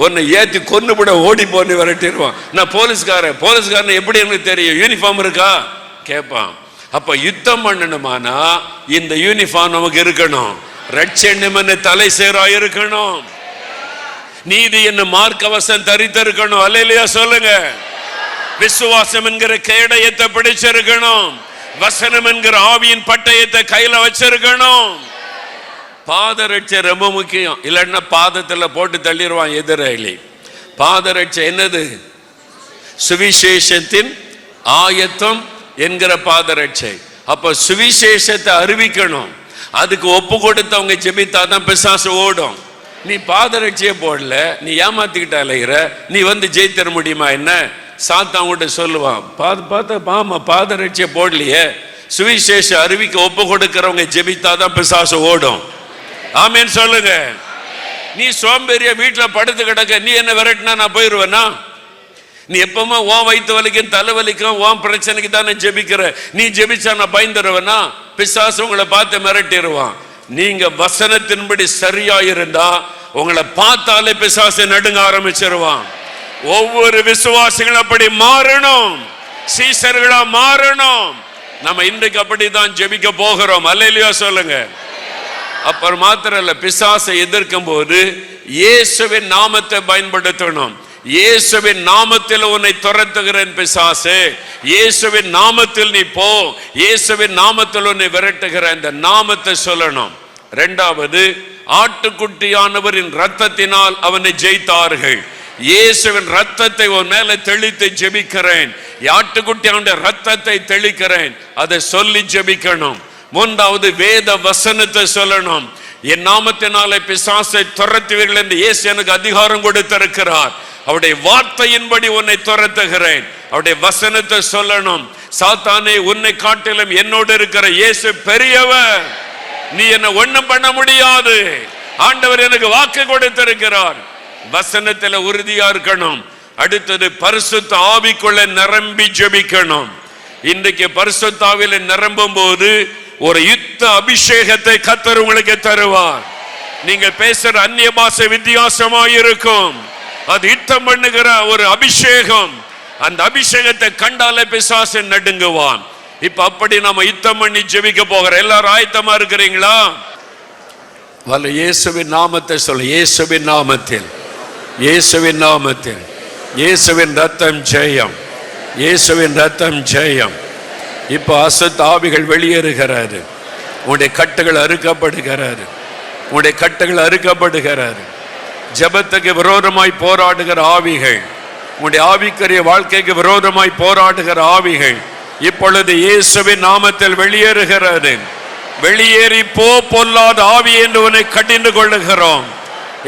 உன்னை ஏற்றி கொண்டு விட ஓடி போன்னு விரட்டிடுவான். நான் போலீஸ்காரன், போலீஸ்காரன் எப்படி எனக்கு தெரியும்? யூனிஃபார்ம் இருக்கா கேட்பான். அப்ப யுத்தம் பண்ணணுமானா இந்த யூனிஃபார்ம் நமக்கு இருக்கணும். ரட்சண்யம் என்ன தலை சேரா இருக்கணும், நீதி என்ன மார்க்கவசம் தரித்திருக்கணும். அல்லேலூயா சொல்லுங்க. விசுவாசம் என்கிற கேடயத்தை பிடிச்சிருக்கணும். வசனம் என்கிற ஆவியின் பட்டயத்தை கையில வச்சிருக்கணும். பாதரட்சை ரொம்ப முக்கியம். இல்லைன்னா பாதத்தில் போட்டு தள்ளிடுவான் எதிராளி. பாதரட்சை என்னது? சுவிசேஷத்தின் ஆயத்தம் என்கிற பாதரட்சை. அப்ப சுவிசேஷத்தை அறிவிக்கணும். அதுக்கு ஒப்பு கொடுத்தவங்க ஜெபித்தாதான் பிசாசு ஓடும். நீ பாதரட்சியே போடல, நீ ஏமாத்திக்கிட்ட அலைகிற, நீ ஜெயித்தர முடியுமா? என்ன சாத்தான் கூட சொல்லுவான், பார்த்தா பாதரட்சியை போடலையே, சுவிசேஷ அறிவிக்க ஒப்பு கொடுக்கிறவங்க ஜெபித்தாதான் பிசாசு ஓடும். ஆமேன்னு சொல்லுங்க. நீ சோம்பேறியா வீட்டுல படுத்து கிடக்க, நீ என்ன விரட்டினா நான் போயிருவேனா? நீ எப்பவுமே உன் வயிற்று வலிக்கும் தலை வலிக்கும் உன் பிரச்சனைக்கு தானே ஜெபிக்கிற. நீ ஜெபிச்சா நான் பயந்துருவேனா? பிசாசு உங்களை பார்த்து மிரட்டிடுவான். நீங்க வசனத்தின்படி சரியா இருந்தா உங்களை பார்த்தாலே பிசாசு நடுங்க ஆரம்பிச்சிருவான். ஒவ்வொரு விசுவாசிகளும் அப்படி மாறணும், சீசர்களா மாறணும். நம்ம இன்றைக்கு அப்படிதான் ஜெபிக்க போகிறோம். அல்லேலூயா சொல்லுங்க. அப்புறம் மாத்திரம் இல்ல, பிசாசை எதிர்க்கும் போது இயேசுவின் நாமத்தை பயன்படுத்தணும். இயேசுவின் நாமத்தில் உன்னை துரத்துகிறேன் பிசாசே, இயேசுவின் நாமத்தில் நீ போ, இயேசுவின் நாமத்தில் உன்னை விரட்டுகிற இந்த நாமத்தை சொல்லணும். இரண்டாவது, ஆட்டுக்குட்டியானவரின் ரத்தத்தினால் அவனை ஜெயித்தார்கள். இயேசுவின் ரத்தத்தை உன் மேல தெளித்து ஜெபிக்கிறேன், ஆட்டுக்குட்டியானுடைய ரத்தத்தை தெளிக்கிறேன், அதை சொல்லி ஜெபிக்கணும். மூன்றாவது, வேத வசனத்தை சொல்லணும். என் நாமத்தினாலே பிசாசை துரத்துவீர்கள் என்று இயேசு எனக்கு அதிகாரம் கொடுத்திருக்கிறார். அவருடைய வார்த்தையின்படி உன்னை துரத்துகிறேன். அவருடைய வசனத்தை சொல்லணும். சாத்தானே, உன்னை காட்டிலும் என்னோடு இருக்கிற இயேசு பெரியவர், நீ என்ன ஒண்ணும் பண்ண முடியாது, ஆண்டவர் எனக்கு வாக்கு கொடுத்திருக்கிறார். வசனத்தில் உறுதியா இருக்கணும். அடுத்தது, பரிசுத்த ஆவிக்குள்ள நிரம்பி ஜெபிக்கணும். இன்றைக்கு பரிசுத்த ஆவியில நிரம்பும் போது ஒரு யுத்த அபிஷேகத்தை கர்த்தர் உங்களுக்கு தருவார். நீங்க பேசுற அந்நிய பாஷை வித்தியாசமாயிருக்கும். அது யுத்தம் பண்ணுகிற ஒரு அபிஷேகம். அந்த அபிஷேகத்தை கண்டாலே பிசாசு நடுங்குவான். இப்ப அப்படி நம்ம யுத்தம் பண்ணி ஜெபிக்க போகிற எல்லாரும் ஆயத்தமா இருக்கிறீங்களா? வல்ல இயேசுவின் நாமத்தை சொல்ல. இயேசுவின் நாமத்தில், இயேசுவின் நாமத்தில், இயேசுவின் ரத்தம் ஜெயம், இயேசுவின் ரத்தம் ஜெயம். இப்ப அசுத்த ஆவிகள் வெளியேறுகிறாரு. உன்னுடைய கட்டுகள் அறுக்கப்படுகிறாரு, உன்னுடைய கட்டுகள் அறுக்கப்படுகிறாரு. ஜெபத்துக்கு விரோதமாய் போராடுகிற ஆவிகள், உன்னுடைய ஆவிக்குரிய வாழ்க்கைக்கு விரோதமாய் போராடுகிற ஆவிகள் இப்பொழுது இயேசுவின் நாமத்தில் வெளியேறுகிறது. வெளியேறி போ பொல்லாத ஆவி என்று உன்னை கடிந்து கொள்ளுகிறோம்.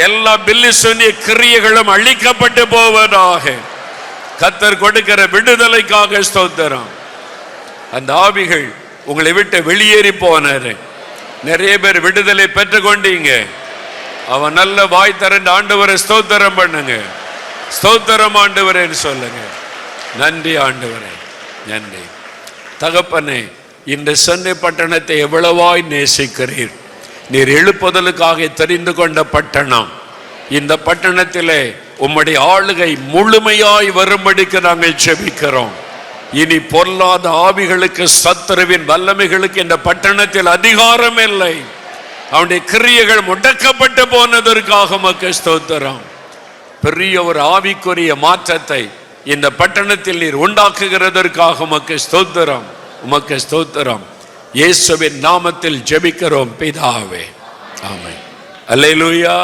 எல்லா பில்லிசுனிய கிரியைகளும் அழிக்கப்பட்டு போவதாக. கர்த்தர் கொடுக்கிற விடுதலைக்காக ஸ்தோத்திரம். அந்த ஆவிகள் உங்களை விட்டு வெளியேறி போனாரு. நிறைய பேர் விடுதலை பெற்று கொண்டீங்க. அவன் நல்ல வாய் திறந்து ஆண்டவரை ஸ்தோத்திரம் பண்ணுங்க. ஸ்தோத்திரம் ஆண்டவரேன்னு சொல்லுங்க. நன்றி ஆண்டவரே, நன்றி தகப்பனே. இந்த சென்னை பட்டணத்தை எவ்வளவாய் நேசிக்கிறீர். நீர் எழுப்புதலுக்காக தெரிந்து கொண்ட பட்டணம். இந்த பட்டணத்திலே உம்முடைய ஆளுகை முழுமையாய் வரும்படிக்கு நாங்கள் செபிக்கிறோம். இனி பொல்லாத ஆவிகளுக்கு, சத்துருவின் வல்லமைகளுக்கு இந்த பட்டணத்தில் அதிகாரம் இல்லை. அவனுடைய கிரியைகள் முடக்கப்பட்டு போனதற்காக உமக்கு ஸ்தோத்திரம். பெரிய ஒரு ஆவிக்குரிய மாற்றத்தை இந்த பட்டணத்தில் நீர் உண்டாக்குகிறதற்காக உமக்கு ஸ்தோத்திரம், உமக்கு ஸ்தோத்திரம். இயேசுவின் நாமத்தில் ஜெபிக்கிறோம் பிதாவே, ஆமென். அல்லேலூயா.